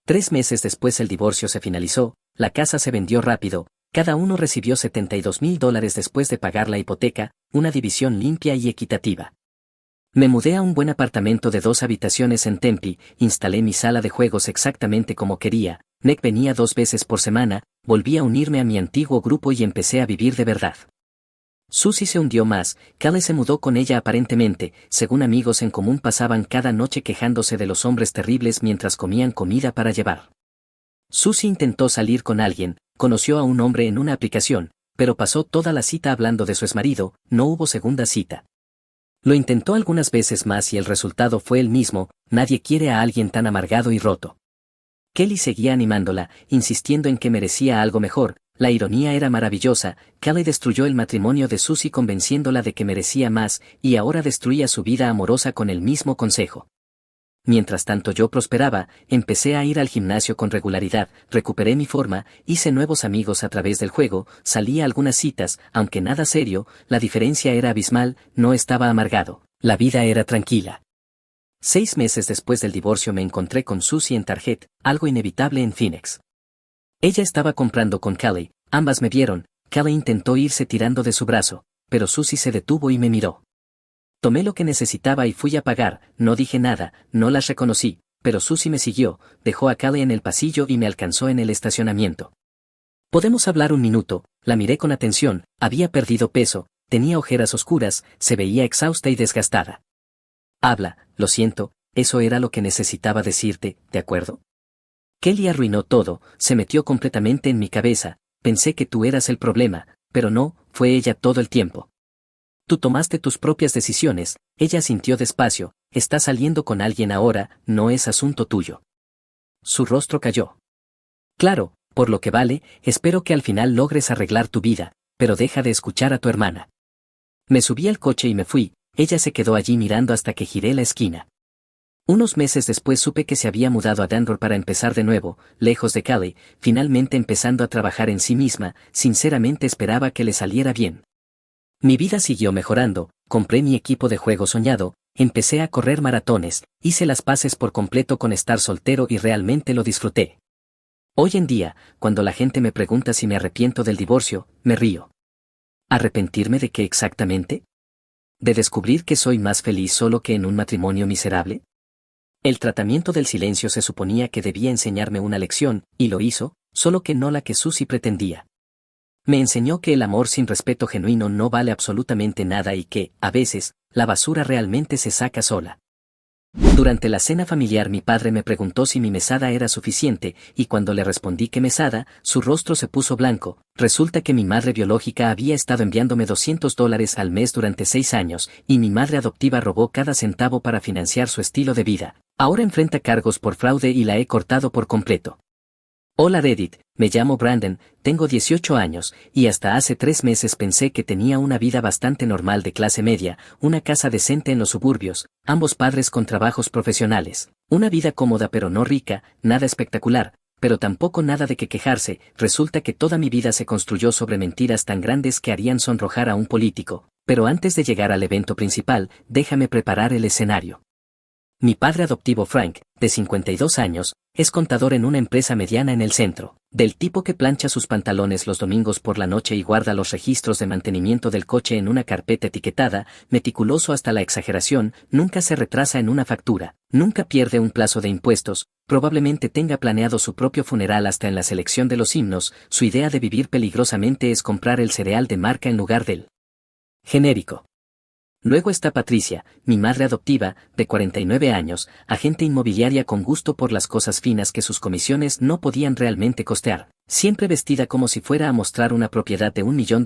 3 meses después el divorcio se finalizó, la casa se vendió rápido, cada uno recibió $72,000 después de pagar la hipoteca, una división limpia y equitativa. Me mudé a un buen apartamento de 2 habitaciones en Tempe, instalé mi sala de juegos exactamente como quería, Nick venía 2 veces por semana, volví a unirme a mi antiguo grupo y empecé a vivir de verdad. Susie se hundió más, Callie se mudó con ella aparentemente, según amigos en común pasaban cada noche quejándose de los hombres terribles mientras comían comida para llevar. Susie intentó salir con alguien, conoció a un hombre en una aplicación, pero pasó toda la cita hablando de su exmarido, no hubo segunda cita. Lo intentó algunas veces más y el resultado fue el mismo, nadie quiere a alguien tan amargado y roto. Kelly seguía animándola, insistiendo en que merecía algo mejor, la ironía era maravillosa, Callie destruyó el matrimonio de Susie convenciéndola de que merecía más, y ahora destruía su vida amorosa con el mismo consejo. Mientras tanto yo prosperaba, empecé a ir al gimnasio con regularidad, recuperé mi forma, hice nuevos amigos a través del juego, salí a algunas citas, aunque nada serio, la diferencia era abismal, no estaba amargado, la vida era tranquila. 6 meses después del divorcio me encontré con Susie en Target, algo inevitable en Phoenix. Ella estaba comprando con Callie, ambas me vieron, Callie intentó irse tirando de su brazo, pero Susie se detuvo y me miró. Tomé lo que necesitaba y fui a pagar, no dije nada, no las reconocí, pero Susie me siguió, dejó a Callie en el pasillo y me alcanzó en el estacionamiento. ¿Podemos hablar un minuto? La miré con atención, había perdido peso, tenía ojeras oscuras, se veía exhausta y desgastada. Habla, lo siento, eso era lo que necesitaba decirte, ¿de acuerdo? Kelly arruinó todo, se metió completamente en mi cabeza, pensé que tú eras el problema, pero no, fue ella todo el tiempo. Tú tomaste tus propias decisiones, ella sintió despacio, estás saliendo con alguien ahora, no es asunto tuyo. Su rostro cayó. Claro, por lo que vale, espero que al final logres arreglar tu vida, pero deja de escuchar a tu hermana. Me subí al coche y me fui, ella se quedó allí mirando hasta que giré la esquina. Unos meses después supe que se había mudado a Denver para empezar de nuevo, lejos de Cali, finalmente empezando a trabajar en sí misma, sinceramente esperaba que le saliera bien. Mi vida siguió mejorando, compré mi equipo de juego soñado, empecé a correr maratones, hice las paces por completo con estar soltero y realmente lo disfruté. Hoy en día, cuando la gente me pregunta si me arrepiento del divorcio, me río. ¿Arrepentirme de qué exactamente? ¿De descubrir que soy más feliz solo que en un matrimonio miserable? El tratamiento del silencio se suponía que debía enseñarme una lección, y lo hizo, solo que no la que Susie pretendía. Me enseñó que el amor sin respeto genuino no vale absolutamente nada y que, a veces, la basura realmente se saca sola. Durante la cena familiar mi padre me preguntó si mi mesada era suficiente, y cuando le respondí que mesada, su rostro se puso blanco. Resulta que mi madre biológica había estado enviándome $200 al mes durante 6 años, y mi madre adoptiva robó cada centavo para financiar su estilo de vida. Ahora enfrenta cargos por fraude y la he cortado por completo. Hola Reddit, me llamo Brandon, tengo 18 años, y hasta hace 3 meses pensé que tenía una vida bastante normal de clase media, una casa decente en los suburbios, ambos padres con trabajos profesionales, una vida cómoda pero no rica, nada espectacular, pero tampoco nada de qué quejarse. Resulta que toda mi vida se construyó sobre mentiras tan grandes que harían sonrojar a un político. Pero antes de llegar al evento principal, déjame preparar el escenario. Mi padre adoptivo Frank, de 52 años, es contador en una empresa mediana en el centro, del tipo que plancha sus pantalones los domingos por la noche y guarda los registros de mantenimiento del coche en una carpeta etiquetada, meticuloso hasta la exageración, nunca se retrasa en una factura, nunca pierde un plazo de impuestos, probablemente tenga planeado su propio funeral hasta en la selección de los himnos. Su idea de vivir peligrosamente es comprar el cereal de marca en lugar del genérico. Luego está Patricia, mi madre adoptiva, de 49 años, agente inmobiliaria con gusto por las cosas finas que sus comisiones no podían realmente costear, siempre vestida como si fuera a mostrar una propiedad de $1 millón,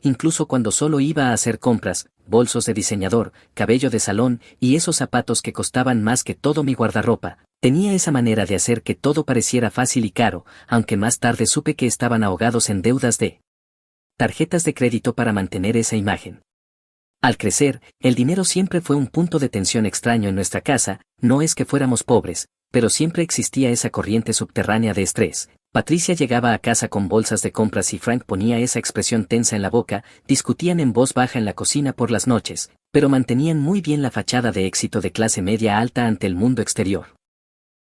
incluso cuando solo iba a hacer compras, bolsos de diseñador, cabello de salón y esos zapatos que costaban más que todo mi guardarropa. Tenía esa manera de hacer que todo pareciera fácil y caro, aunque más tarde supe que estaban ahogados en deudas de tarjetas de crédito para mantener esa imagen. Al crecer, el dinero siempre fue un punto de tensión extraño en nuestra casa. No es que fuéramos pobres, pero siempre existía esa corriente subterránea de estrés. Patricia llegaba a casa con bolsas de compras y Frank ponía esa expresión tensa en la boca. Discutían en voz baja en la cocina por las noches, pero mantenían muy bien la fachada de éxito de clase media alta ante el mundo exterior.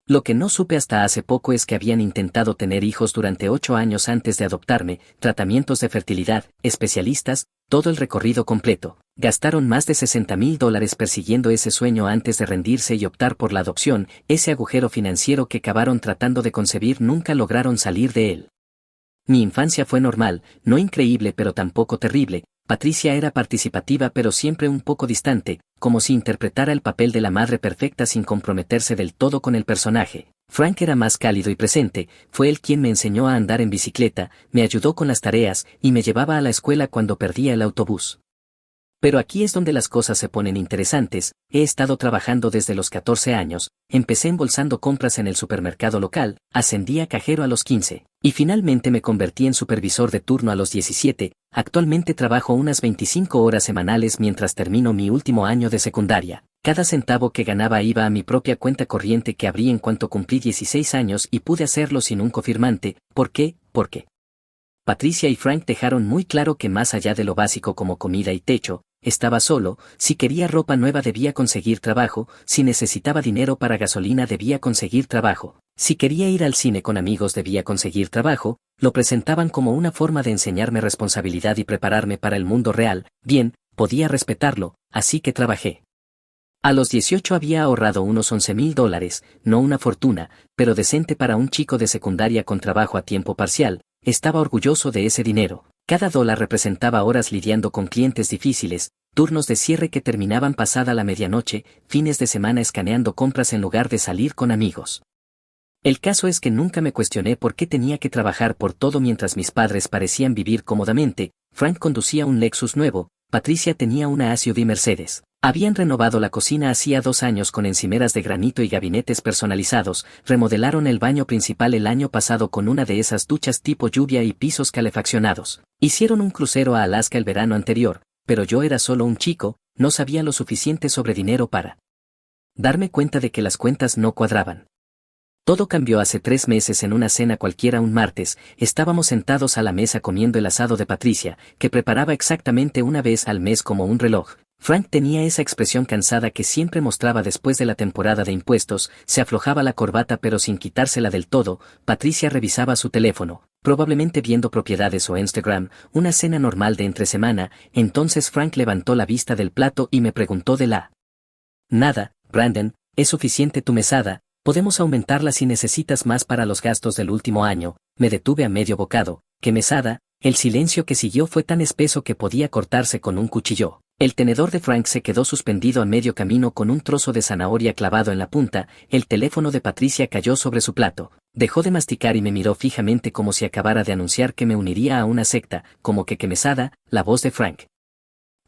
Lo que no supe hasta hace poco es que habían intentado tener hijos durante 8 años antes de adoptarme, tratamientos de fertilidad, especialistas, todo el recorrido completo. Gastaron más de $60,000 persiguiendo ese sueño antes de rendirse y optar por la adopción. Ese agujero financiero que cavaron tratando de concebir nunca lograron salir de él. Mi infancia fue normal, no increíble pero tampoco terrible. Patricia era participativa pero siempre un poco distante, como si interpretara el papel de la madre perfecta sin comprometerse del todo con el personaje. Frank era más cálido y presente, fue él quien me enseñó a andar en bicicleta, me ayudó con las tareas y me llevaba a la escuela cuando perdía el autobús. Pero aquí es donde las cosas se ponen interesantes. He estado trabajando desde los 14 años, empecé embolsando compras en el supermercado local, ascendí a cajero a los 15, y finalmente me convertí en supervisor de turno a los 17, actualmente trabajo unas 25 horas semanales mientras termino mi último año de secundaria. Cada centavo que ganaba iba a mi propia cuenta corriente que abrí en cuanto cumplí 16 años y pude hacerlo sin un cofirmante. ¿Por qué? Porque Patricia y Frank dejaron muy claro que más allá de lo básico como comida y techo, estaba solo. Si quería ropa nueva debía conseguir trabajo, si necesitaba dinero para gasolina debía conseguir trabajo, si quería ir al cine con amigos debía conseguir trabajo. Lo presentaban como una forma de enseñarme responsabilidad y prepararme para el mundo real. Bien, podía respetarlo, así que trabajé. A los 18 había ahorrado unos $11,000, no una fortuna, pero decente para un chico de secundaria con trabajo a tiempo parcial. Estaba orgulloso de ese dinero. Cada dólar representaba horas lidiando con clientes difíciles, turnos de cierre que terminaban pasada la medianoche, fines de semana escaneando compras en lugar de salir con amigos. El caso es que nunca me cuestioné por qué tenía que trabajar por todo mientras mis padres parecían vivir cómodamente. Frank conducía un Lexus nuevo, Patricia tenía una SUV Mercedes. Habían renovado la cocina hacía 2 años con encimeras de granito y gabinetes personalizados, remodelaron el baño principal el año pasado con una de esas duchas tipo lluvia y pisos calefaccionados. Hicieron un crucero a Alaska el verano anterior, pero yo era solo un chico, no sabía lo suficiente sobre dinero para darme cuenta de que las cuentas no cuadraban. Todo cambió hace 3 meses en una cena cualquiera un martes, estábamos sentados a la mesa comiendo el asado de Patricia, que preparaba exactamente una vez al mes como un reloj. Frank tenía esa expresión cansada que siempre mostraba después de la temporada de impuestos, se aflojaba la corbata pero sin quitársela del todo. Patricia revisaba su teléfono, probablemente viendo propiedades o Instagram, una cena normal de entre semana. Entonces Frank levantó la vista del plato y me preguntó de la nada: Brandon, ¿es suficiente tu mesada? Podemos aumentarla si necesitas más para los gastos del último año. Me detuve a medio bocado. ¿Qué mesada? El silencio que siguió fue tan espeso que podía cortarse con un cuchillo. El tenedor de Frank se quedó suspendido a medio camino con un trozo de zanahoria clavado en la punta. El teléfono de Patricia cayó sobre su plato. Dejó de masticar y me miró fijamente como si acabara de anunciar que me uniría a una secta, como que ¿qué mesada? La voz de Frank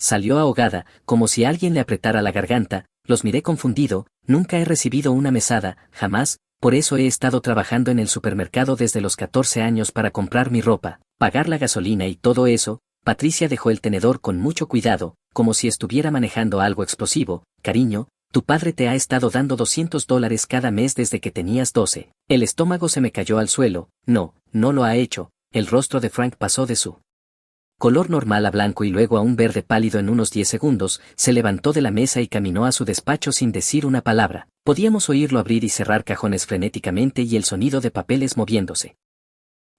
salió ahogada, como si alguien le apretara la garganta. Los miré confundido. Nunca he recibido una mesada, jamás, por eso he estado trabajando en el supermercado desde los 14 años para comprar mi ropa, pagar la gasolina y todo eso. Patricia dejó el tenedor con mucho cuidado, como si estuviera manejando algo explosivo. Cariño, tu padre te ha estado dando $200 cada mes desde que tenías 12. El estómago se me cayó al suelo. No, no lo ha hecho. El rostro de Frank pasó de su color normal a blanco y luego a un verde pálido en unos 10 segundos, se levantó de la mesa y caminó a su despacho sin decir una palabra. Podíamos oírlo abrir y cerrar cajones frenéticamente y el sonido de papeles moviéndose.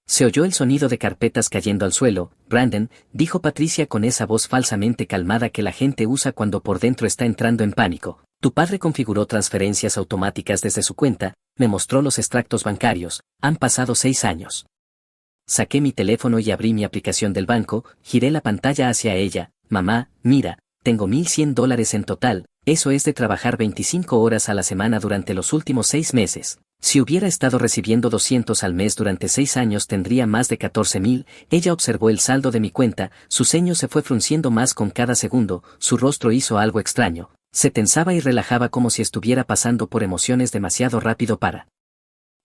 Se oyó el sonido de carpetas cayendo al suelo. Brandon, dijo Patricia con esa voz falsamente calmada que la gente usa cuando por dentro está entrando en pánico. Tu padre configuró transferencias automáticas desde su cuenta, me mostró los extractos bancarios. Han pasado 6 años. Saqué mi teléfono y abrí mi aplicación del banco, giré la pantalla hacia ella. Mamá, mira, tengo $1,100 en total, eso es de trabajar 25 horas a la semana durante los últimos 6 meses. Si hubiera estado recibiendo 200 al mes durante 6 años tendría más de 14,000. Ella observó el saldo de mi cuenta, su ceño se fue frunciendo más con cada segundo, su rostro hizo algo extraño. Se tensaba y relajaba como si estuviera pasando por emociones demasiado rápido para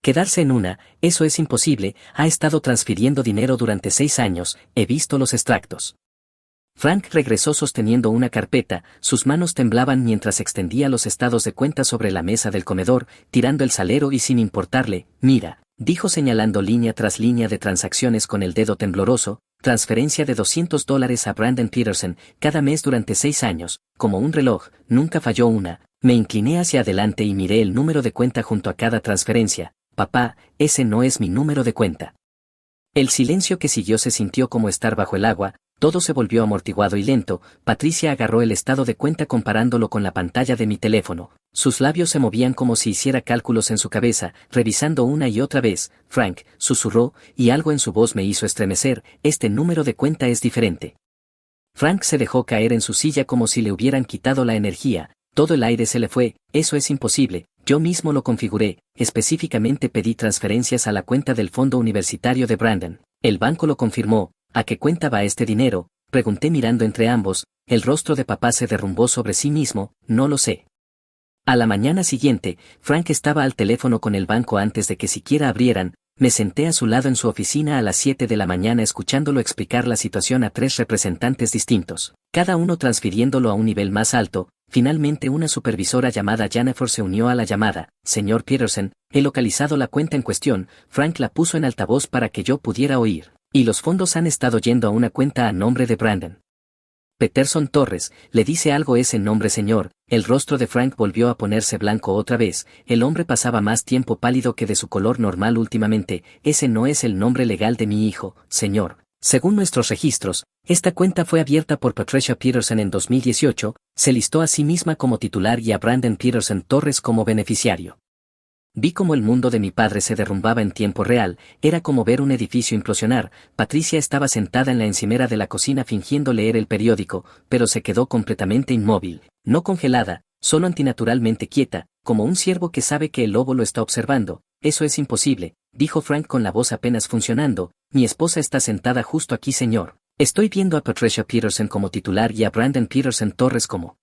quedarse en una. Eso es imposible, ha estado transfiriendo dinero durante 6 años, he visto los extractos. Frank regresó sosteniendo una carpeta, sus manos temblaban mientras extendía los estados de cuenta sobre la mesa del comedor, tirando el salero y sin importarle. Mira, dijo señalando línea tras línea de transacciones con el dedo tembloroso, transferencia de $200 a Brandon Peterson, cada mes durante 6 años, como un reloj, nunca falló una. Me incliné hacia adelante y miré el número de cuenta junto a cada transferencia. Papá, ese no es mi número de cuenta. El silencio que siguió se sintió como estar bajo el agua, todo se volvió amortiguado y lento. Patricia agarró el estado de cuenta comparándolo con la pantalla de mi teléfono. Sus labios se movían como si hiciera cálculos en su cabeza, revisando una y otra vez. Frank, susurró, y algo en su voz me hizo estremecer, este número de cuenta es diferente. Frank se dejó caer en su silla como si le hubieran quitado la energía, todo el aire se le fue. Eso es imposible. Yo mismo lo configuré, específicamente pedí transferencias a la cuenta del fondo universitario de Brandon. El banco lo confirmó. ¿A qué cuenta va este dinero?, pregunté mirando entre ambos. El rostro de papá se derrumbó sobre sí mismo. No lo sé. A la mañana siguiente, Frank estaba al teléfono con el banco antes de que siquiera abrieran. Me senté a su lado en su oficina a las 7 de la mañana escuchándolo explicar la situación a 3 representantes distintos, cada uno transfiriéndolo a un nivel más alto. Finalmente una supervisora llamada Jennifer se unió a la llamada. Señor Peterson, he localizado la cuenta en cuestión. Frank la puso en altavoz para que yo pudiera oír. Y los fondos han estado yendo a una cuenta a nombre de Brandon Peterson Torres. ¿Le dice algo ese nombre, señor? El rostro de Frank volvió a ponerse blanco otra vez. El hombre pasaba más tiempo pálido que de su color normal últimamente. Ese no es el nombre legal de mi hijo, señor. Según nuestros registros, esta cuenta fue abierta por Patricia Peterson en 2018, se listó a sí misma como titular y a Brandon Peterson Torres como beneficiario. Vi cómo el mundo de mi padre se derrumbaba en tiempo real, era como ver un edificio implosionar. Patricia estaba sentada en la encimera de la cocina fingiendo leer el periódico, pero se quedó completamente inmóvil, no congelada, solo antinaturalmente quieta, como un ciervo que sabe que el lobo lo está observando. Eso es imposible, dijo Frank con la voz apenas funcionando. Mi esposa está sentada justo aquí, señor. Estoy viendo a Patricia Peterson como titular y a Brandon Peterson Torres como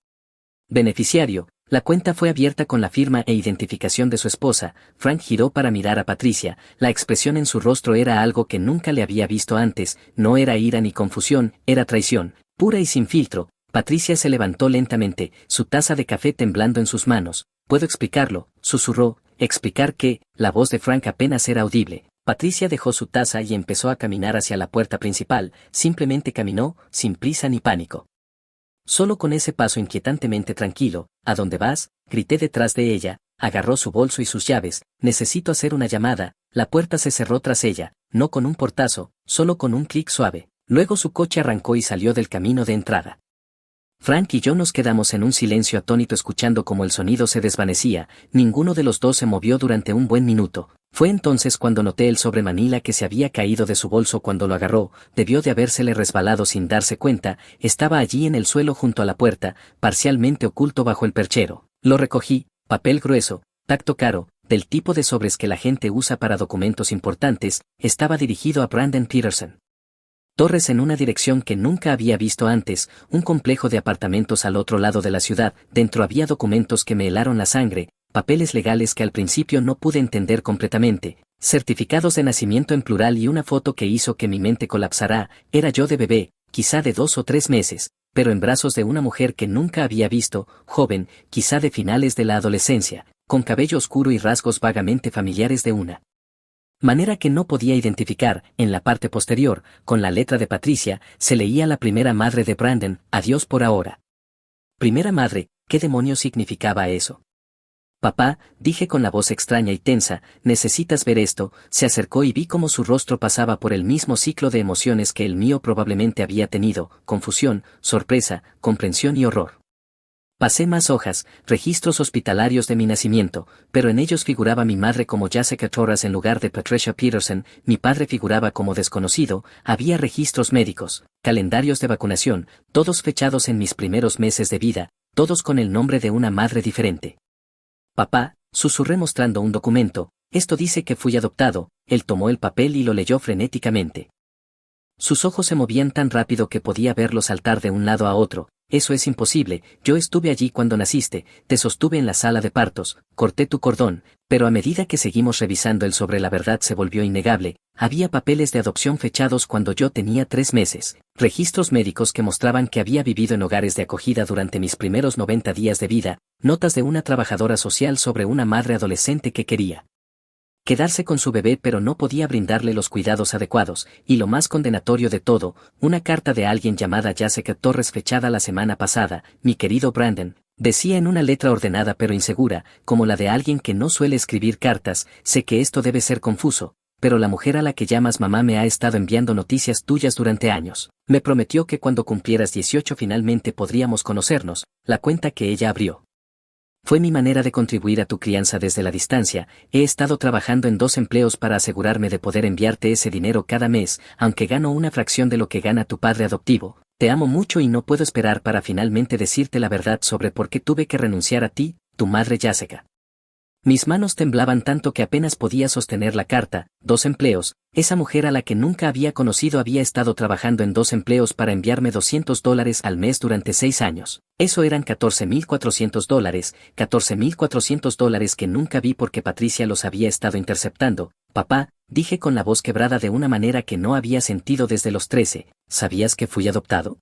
beneficiario. La cuenta fue abierta con la firma e identificación de su esposa. Frank giró para mirar a Patricia. La expresión en su rostro era algo que nunca le había visto antes. No era ira ni confusión, era traición, pura y sin filtro. Patricia se levantó lentamente, su taza de café temblando en sus manos. «Puedo explicarlo», susurró. «Explicar qué». La voz de Frank apenas era audible. Patricia dejó su taza y empezó a caminar hacia la puerta principal. Simplemente caminó, sin prisa ni pánico. Solo con ese paso inquietantemente tranquilo. «¿A dónde vas?», grité detrás de ella. Agarró su bolso y sus llaves. «Necesito hacer una llamada». La puerta se cerró tras ella, no con un portazo, solo con un clic suave. Luego su coche arrancó y salió del camino de entrada. Frank y yo nos quedamos en un silencio atónito escuchando cómo el sonido se desvanecía. Ninguno de los dos se movió durante un buen minuto. Fue entonces cuando noté el sobre Manila que se había caído de su bolso cuando lo agarró. Debió de habérsele resbalado sin darse cuenta. Estaba allí en el suelo junto a la puerta, parcialmente oculto bajo el perchero. Lo recogí, papel grueso, tacto caro, del tipo de sobres que la gente usa para documentos importantes. Estaba dirigido a Brandon Peterson Torres en una dirección que nunca había visto antes, un complejo de apartamentos al otro lado de la ciudad. Dentro había documentos que me helaron la sangre, papeles legales que al principio no pude entender completamente, certificados de nacimiento en plural y una foto que hizo que mi mente colapsara. Era yo de bebé, quizá de 2 o 3 meses, pero en brazos de una mujer que nunca había visto, joven, quizá de finales de la adolescencia, con cabello oscuro y rasgos vagamente familiares de una manera que no podía identificar. En la parte posterior, con la letra de Patricia, se leía la primera madre de Brandon. «Adiós por ahora». Primera madre, ¿qué demonios significaba eso? «Papá», dije con la voz extraña y tensa, «necesitas ver esto». Se acercó y vi cómo su rostro pasaba por el mismo ciclo de emociones que el mío probablemente había tenido: confusión, sorpresa, comprensión y horror. Pasé más hojas, registros hospitalarios de mi nacimiento, pero en ellos figuraba mi madre como Jessica Torres en lugar de Patricia Peterson. Mi padre figuraba como desconocido. Había registros médicos, calendarios de vacunación, todos fechados en mis primeros meses de vida, todos con el nombre de una madre diferente. «Papá», susurré mostrando un documento, «esto dice que fui adoptado». Él tomó el papel y lo leyó frenéticamente. Sus ojos se movían tan rápido que podía verlo saltar de un lado a otro. «Eso es imposible, yo estuve allí cuando naciste, te sostuve en la sala de partos, corté tu cordón». Pero a medida que seguimos revisando el sobre la verdad se volvió innegable. Había papeles de adopción fechados cuando yo tenía 3 meses, registros médicos que mostraban que había vivido en hogares de acogida durante mis primeros 90 días de vida, notas de una trabajadora social sobre una madre adolescente que quería quedarse con su bebé pero no podía brindarle los cuidados adecuados, y lo más condenatorio de todo, una carta de alguien llamada Jessica Torres fechada la semana pasada. «Mi querido Brandon», decía en una letra ordenada pero insegura, como la de alguien que no suele escribir cartas. «Sé que esto debe ser confuso, pero la mujer a la que llamas mamá me ha estado enviando noticias tuyas durante años. Me prometió que cuando cumplieras 18 finalmente podríamos conocernos». La cuenta que ella abrió fue mi manera de contribuir a tu crianza desde la distancia. He estado trabajando en 2 empleos para asegurarme de poder enviarte ese dinero cada mes, aunque gano una fracción de lo que gana tu padre adoptivo. Te amo mucho y no puedo esperar para finalmente decirte la verdad sobre por qué tuve que renunciar a ti, tu madre Jessica. Mis manos temblaban tanto que apenas podía sostener la carta. 2 empleos. Esa mujer a la que nunca había conocido había estado trabajando en 2 empleos para enviarme $200 al mes durante 6 años. Eso eran $14,400, $14,400 que nunca vi porque Patricia los había estado interceptando. «Papá», dije con la voz quebrada de una manera que no había sentido desde los 13, «¿sabías que fui adoptado?».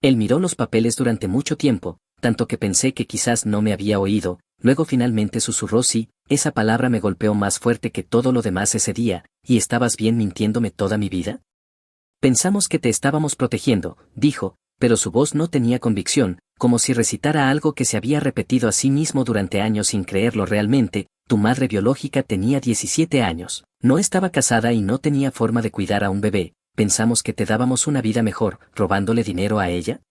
Él miró los papeles durante mucho tiempo, tanto que pensé que quizás no me había oído. Luego finalmente susurró «sí». Esa palabra me golpeó más fuerte que todo lo demás ese día. «¿Y estabas bien mintiéndome toda mi vida?». «Pensamos que te estábamos protegiendo», dijo, pero su voz no tenía convicción, como si recitara algo que se había repetido a sí mismo durante años sin creerlo realmente. «Tu madre biológica tenía 17 años. No estaba casada y no tenía forma de cuidar a un bebé. Pensamos que te dábamos una vida mejor, robándole dinero a ella».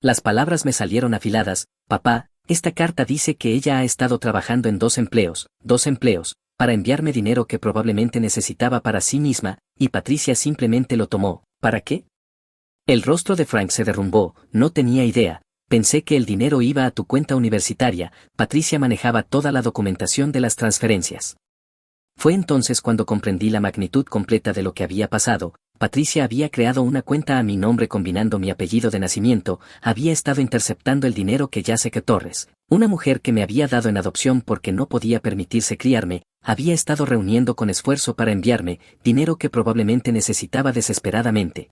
Las palabras me salieron afiladas. «Papá, esta carta dice que ella ha estado trabajando en 2 empleos, para enviarme dinero que probablemente necesitaba para sí misma, y Patricia simplemente lo tomó». «¿Para qué?». El rostro de Frank se derrumbó. «No tenía idea. Pensé que el dinero iba a tu cuenta universitaria». Patricia manejaba toda la documentación de las transferencias. Fue entonces cuando comprendí la magnitud completa de lo que había pasado. Patricia había creado una cuenta a mi nombre combinando mi apellido de nacimiento, había estado interceptando el dinero que Jessica Torres, una mujer que me había dado en adopción porque no podía permitirse criarme, había estado reuniendo con esfuerzo para enviarme, dinero que probablemente necesitaba desesperadamente.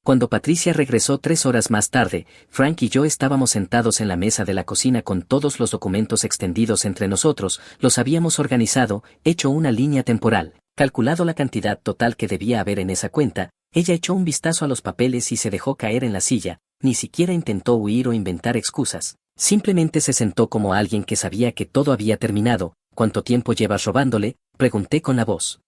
Cuando Patricia regresó 3 horas más tarde, Frank y yo estábamos sentados en la mesa de la cocina con todos los documentos extendidos entre nosotros, los habíamos organizado, hecho una línea temporal, calculado la cantidad total que debía haber en esa cuenta, ella echó un vistazo a los papeles y se dejó caer en la silla, ni siquiera intentó huir o inventar excusas, simplemente se sentó como alguien que sabía que todo había terminado. ¿Cuánto tiempo llevas robándole?, pregunté con la voz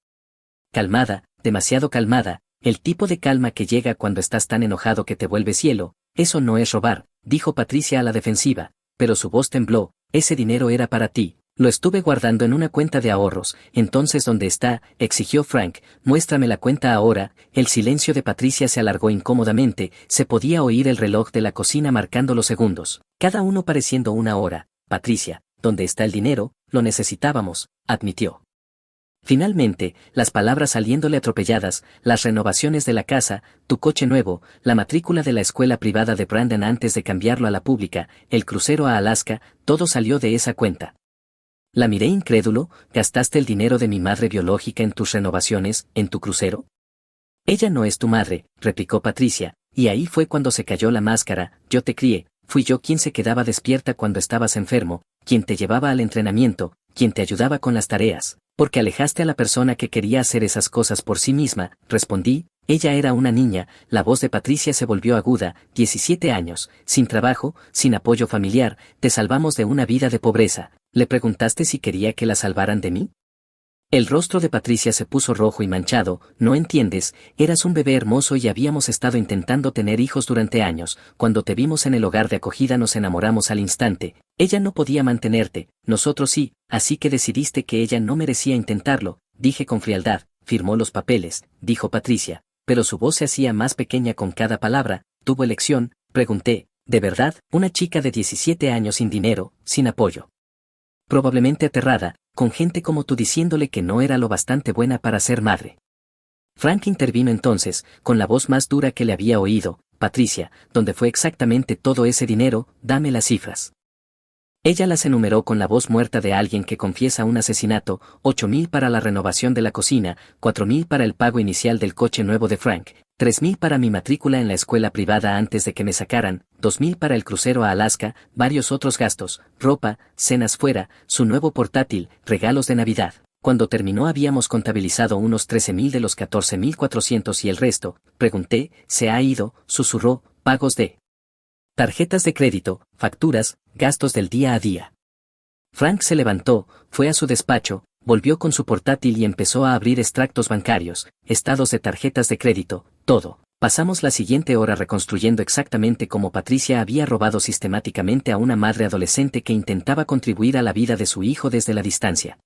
calmada, demasiado calmada. El tipo de calma que llega cuando estás tan enojado que te vuelves hielo. Eso no es robar, dijo Patricia a la defensiva, pero su voz tembló. Ese dinero era para ti. Lo estuve guardando en una cuenta de ahorros. Entonces, ¿dónde está?, exigió Frank. Muéstrame la cuenta ahora. El silencio de Patricia se alargó incómodamente, se podía oír el reloj de la cocina marcando los segundos, cada uno pareciendo una hora. Patricia, ¿dónde está el dinero? Lo necesitábamos, admitió. Finalmente, las palabras saliéndole atropelladas, las renovaciones de la casa, tu coche nuevo, la matrícula de la escuela privada de Brandon antes de cambiarlo a la pública, el crucero a Alaska, todo salió de esa cuenta. La miré incrédulo. ¿Gastaste el dinero de mi madre biológica en tus renovaciones, en tu crucero? Ella no es tu madre, replicó Patricia, y ahí fue cuando se cayó la máscara. Yo te crié, fui yo quien se quedaba despierta cuando estabas enfermo, quien te llevaba al entrenamiento, quien te ayudaba con las tareas. Porque alejaste a la persona que quería hacer esas cosas por sí misma, respondí. Ella era una niña. La voz de Patricia se volvió aguda. 17 años, sin trabajo, sin apoyo familiar, te salvamos de una vida de pobreza. ¿Le preguntaste si quería que la salvaran de mí? El rostro de Patricia se puso rojo y manchado. No entiendes, eras un bebé hermoso y habíamos estado intentando tener hijos durante años. Cuando te vimos en el hogar de acogida nos enamoramos al instante. Ella no podía mantenerte, nosotros sí, así que decidiste que ella no merecía intentarlo, dije con frialdad. Firmó los papeles, dijo Patricia, pero su voz se hacía más pequeña con cada palabra. ¿Tuvo elección?, pregunté. ¿De verdad? Una chica de 17 años sin dinero, sin apoyo. Probablemente aterrada, con gente como tú diciéndole que no era lo bastante buena para ser madre. Frank intervino entonces, con la voz más dura que le había oído. Patricia, ¿dónde fue exactamente todo ese dinero? Dame las cifras. Ella las enumeró con la voz muerta de alguien que confiesa un asesinato. 8,000 para la renovación de la cocina, 4,000 para el pago inicial del coche nuevo de Frank, 3,000 para mi matrícula en la escuela privada antes de que me sacaran, 2,000 para el crucero a Alaska, varios otros gastos, ropa, cenas fuera, su nuevo portátil, regalos de Navidad. Cuando terminó habíamos contabilizado unos 13,000 de los 14,400 y el resto. Pregunté. Se ha ido, susurró. Pagos de tarjetas de crédito, facturas, gastos del día a día. Frank se levantó, fue a su despacho, volvió con su portátil y empezó a abrir extractos bancarios, estados de tarjetas de crédito, todo. Pasamos la siguiente hora reconstruyendo exactamente cómo Patricia había robado sistemáticamente a una madre adolescente que intentaba contribuir a la vida de su hijo desde la distancia.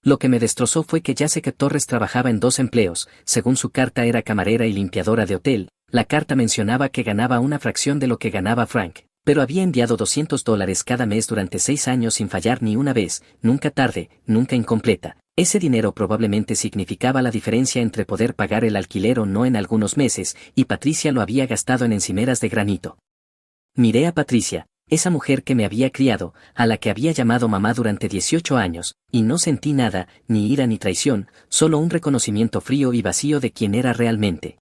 Lo que me destrozó fue que Jessica Torres trabajaba en 2 empleos, según su carta era camarera y limpiadora de hotel. La carta mencionaba que ganaba una fracción de lo que ganaba Frank, pero había enviado $200 cada mes durante 6 años sin fallar ni una vez, nunca tarde, nunca incompleta. Ese dinero probablemente significaba la diferencia entre poder pagar el alquiler o no en algunos meses, y Patricia lo había gastado en encimeras de granito. Miré a Patricia, esa mujer que me había criado, a la que había llamado mamá durante 18 años, y no sentí nada, ni ira ni traición, solo un reconocimiento frío y vacío de quién era realmente.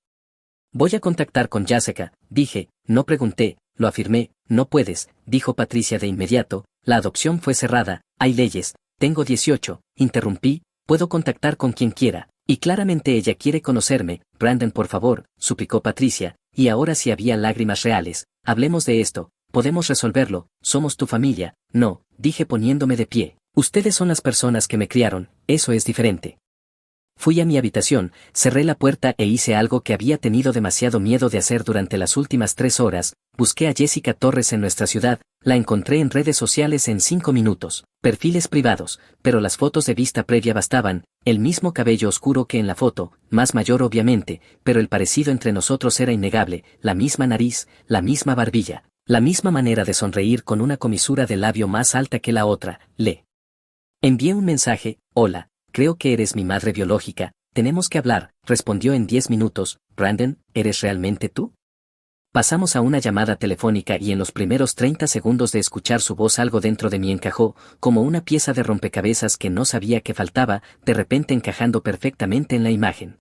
Voy a contactar con Jessica, dije. No pregunté, lo afirmé. No puedes, dijo Patricia de inmediato. La adopción fue cerrada. Hay leyes. Tengo 18, interrumpí. Puedo contactar con quien quiera, y claramente ella quiere conocerme. Brandon, por favor, suplicó Patricia, y ahora sí había lágrimas reales. Hablemos de esto, podemos resolverlo, somos tu familia. No, dije poniéndome de pie. Ustedes son las personas que me criaron, eso es diferente. Fui a mi habitación, cerré la puerta e hice algo que había tenido demasiado miedo de hacer durante las últimas 3 horas. Busqué a Jessica Torres en nuestra ciudad, la encontré en redes sociales en 5 minutos, perfiles privados, pero las fotos de vista previa bastaban, el mismo cabello oscuro que en la foto, más mayor obviamente, pero el parecido entre nosotros era innegable, la misma nariz, la misma barbilla, la misma manera de sonreír con una comisura de labio más alta que la otra. Le envié un mensaje. Hola. Creo que eres mi madre biológica, Tenemos que hablar, respondió en 10 minutos. Brandon, ¿eres realmente tú? Pasamos a una llamada telefónica y en los primeros 30 segundos de escuchar su voz algo dentro de mí encajó, como una pieza de rompecabezas que no sabía que faltaba, de repente encajando perfectamente en la imagen.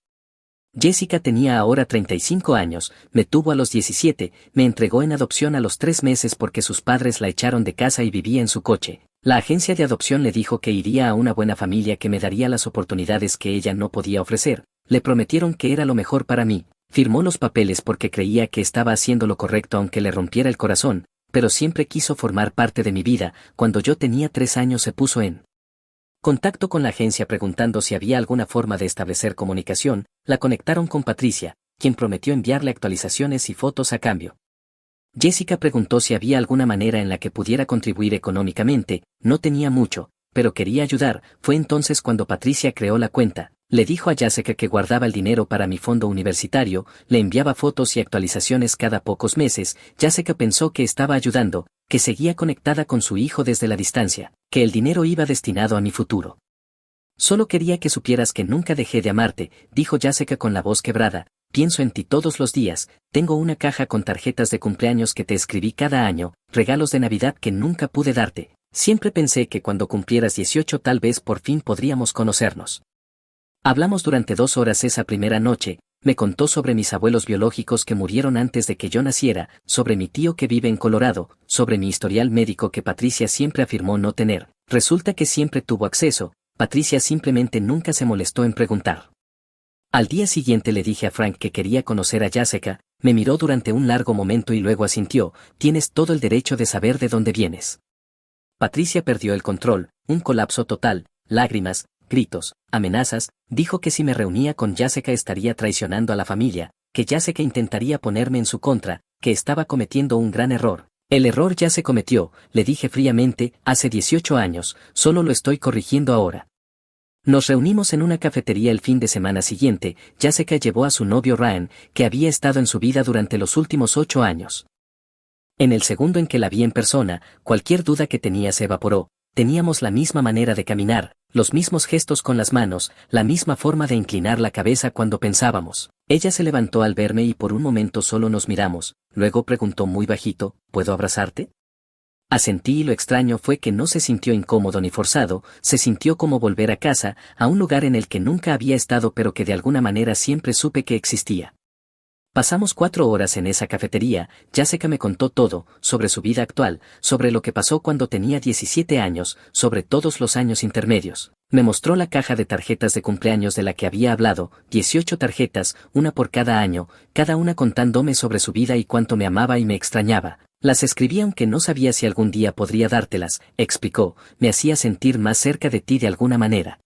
Jessica tenía ahora 35 años, me tuvo a los 17, me entregó en adopción a los 3 meses porque sus padres la echaron de casa y vivía en su coche. La agencia de adopción le dijo que iría a una buena familia que me daría las oportunidades que ella no podía ofrecer, le prometieron que era lo mejor para mí. Firmó los papeles porque creía que estaba haciendo lo correcto aunque le rompiera el corazón, pero siempre quiso formar parte de mi vida. Cuando yo tenía 3 años se puso en contacto con la agencia preguntando si había alguna forma de establecer comunicación. La conectaron con Patricia, quien prometió enviarle actualizaciones y fotos a cambio. Jessica preguntó si había alguna manera en la que pudiera contribuir económicamente. No tenía mucho, pero quería ayudar. Fue entonces cuando Patricia creó la cuenta. Le dijo a Jessica que guardaba el dinero para mi fondo universitario, le enviaba fotos y actualizaciones cada pocos meses. Jessica pensó que estaba ayudando, que seguía conectada con su hijo desde la distancia, que el dinero iba destinado a mi futuro. Solo quería que supieras que nunca dejé de amarte, dijo Jessica con la voz quebrada. Pienso en ti todos los días, tengo una caja con tarjetas de cumpleaños que te escribí cada año, regalos de Navidad que nunca pude darte. Siempre pensé que cuando cumplieras 18 tal vez por fin podríamos conocernos. Hablamos durante 2 horas esa primera noche, me contó sobre mis abuelos biológicos que murieron antes de que yo naciera, sobre mi tío que vive en Colorado, sobre mi historial médico que Patricia siempre afirmó no tener. Resulta que siempre tuvo acceso, Patricia simplemente nunca se molestó en preguntar. Al día siguiente le dije a Frank que quería conocer a Jessica, me miró durante un largo momento y luego asintió, tienes todo el derecho de saber de dónde vienes. Patricia perdió el control, un colapso total, lágrimas, gritos, amenazas, dijo que si me reunía con Jessica estaría traicionando a la familia, que Jessica intentaría ponerme en su contra, que estaba cometiendo un gran error. El error ya se cometió, le dije fríamente, hace 18 años, solo lo estoy corrigiendo ahora. Nos reunimos en una cafetería el fin de semana siguiente. Jessica llevó a su novio Ryan, que había estado en su vida durante los últimos 8 años. En el segundo en que la vi en persona, cualquier duda que tenía se evaporó. Teníamos la misma manera de caminar, los mismos gestos con las manos, la misma forma de inclinar la cabeza cuando pensábamos. Ella se levantó al verme y por un momento solo nos miramos, luego preguntó muy bajito, ¿puedo abrazarte? Asentí y lo extraño fue que no se sintió incómodo ni forzado, se sintió como volver a casa, a un lugar en el que nunca había estado pero que de alguna manera siempre supe que existía. Pasamos 4 horas en esa cafetería. Jessica me contó todo, sobre su vida actual, sobre lo que pasó cuando tenía 17 años, sobre todos los años intermedios. Me mostró la caja de tarjetas de cumpleaños de la que había hablado, 18 tarjetas, una por cada año, cada una contándome sobre su vida y cuánto me amaba y me extrañaba. Las escribí aunque no sabía si algún día podría dártelas, explicó, me hacía sentir más cerca de ti de alguna manera.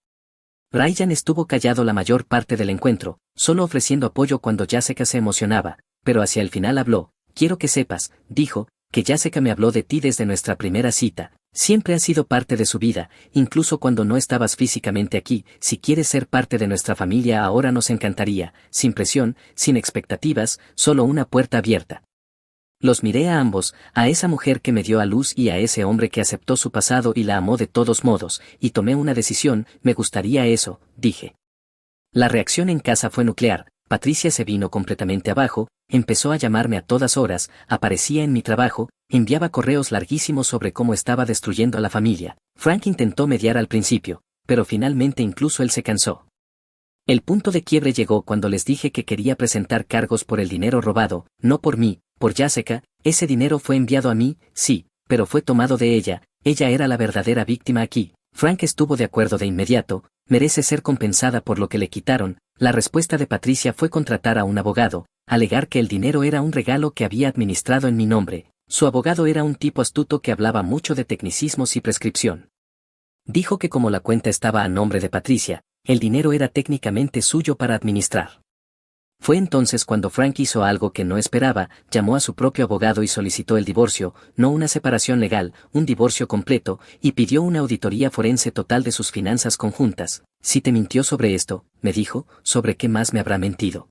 Ryan estuvo callado la mayor parte del encuentro, solo ofreciendo apoyo cuando Jessica se emocionaba, pero hacia el final habló. Quiero que sepas, dijo, que Jessica me habló de ti desde nuestra primera cita. Siempre has sido parte de su vida, incluso cuando no estabas físicamente aquí. Si quieres ser parte de nuestra familia ahora nos encantaría, sin presión, sin expectativas, solo una puerta abierta. Los miré a ambos, a esa mujer que me dio a luz y a ese hombre que aceptó su pasado y la amó de todos modos, y tomé una decisión. Me gustaría eso, dije. La reacción en casa fue nuclear. Patricia se vino completamente abajo, empezó a llamarme a todas horas, aparecía en mi trabajo, enviaba correos larguísimos sobre cómo estaba destruyendo a la familia. Frank intentó mediar al principio, pero finalmente incluso él se cansó. El punto de quiebre llegó cuando les dije que quería presentar cargos por el dinero robado, no por mí, por Jessica. Ese dinero fue enviado a mí, sí, pero fue tomado de ella era la verdadera víctima aquí. Frank estuvo de acuerdo de inmediato, merece ser compensada por lo que le quitaron. La respuesta de Patricia fue contratar a un abogado, alegar que el dinero era un regalo que había administrado en mi nombre. Su abogado era un tipo astuto que hablaba mucho de tecnicismos y prescripción. Dijo que como la cuenta estaba a nombre de Patricia, el dinero era técnicamente suyo para administrar. Fue entonces cuando Frank hizo algo que no esperaba, llamó a su propio abogado y solicitó el divorcio, no una separación legal, un divorcio completo, y pidió una auditoría forense total de sus finanzas conjuntas. Si te mintió sobre esto, me dijo, ¿sobre qué más me habrá mentido?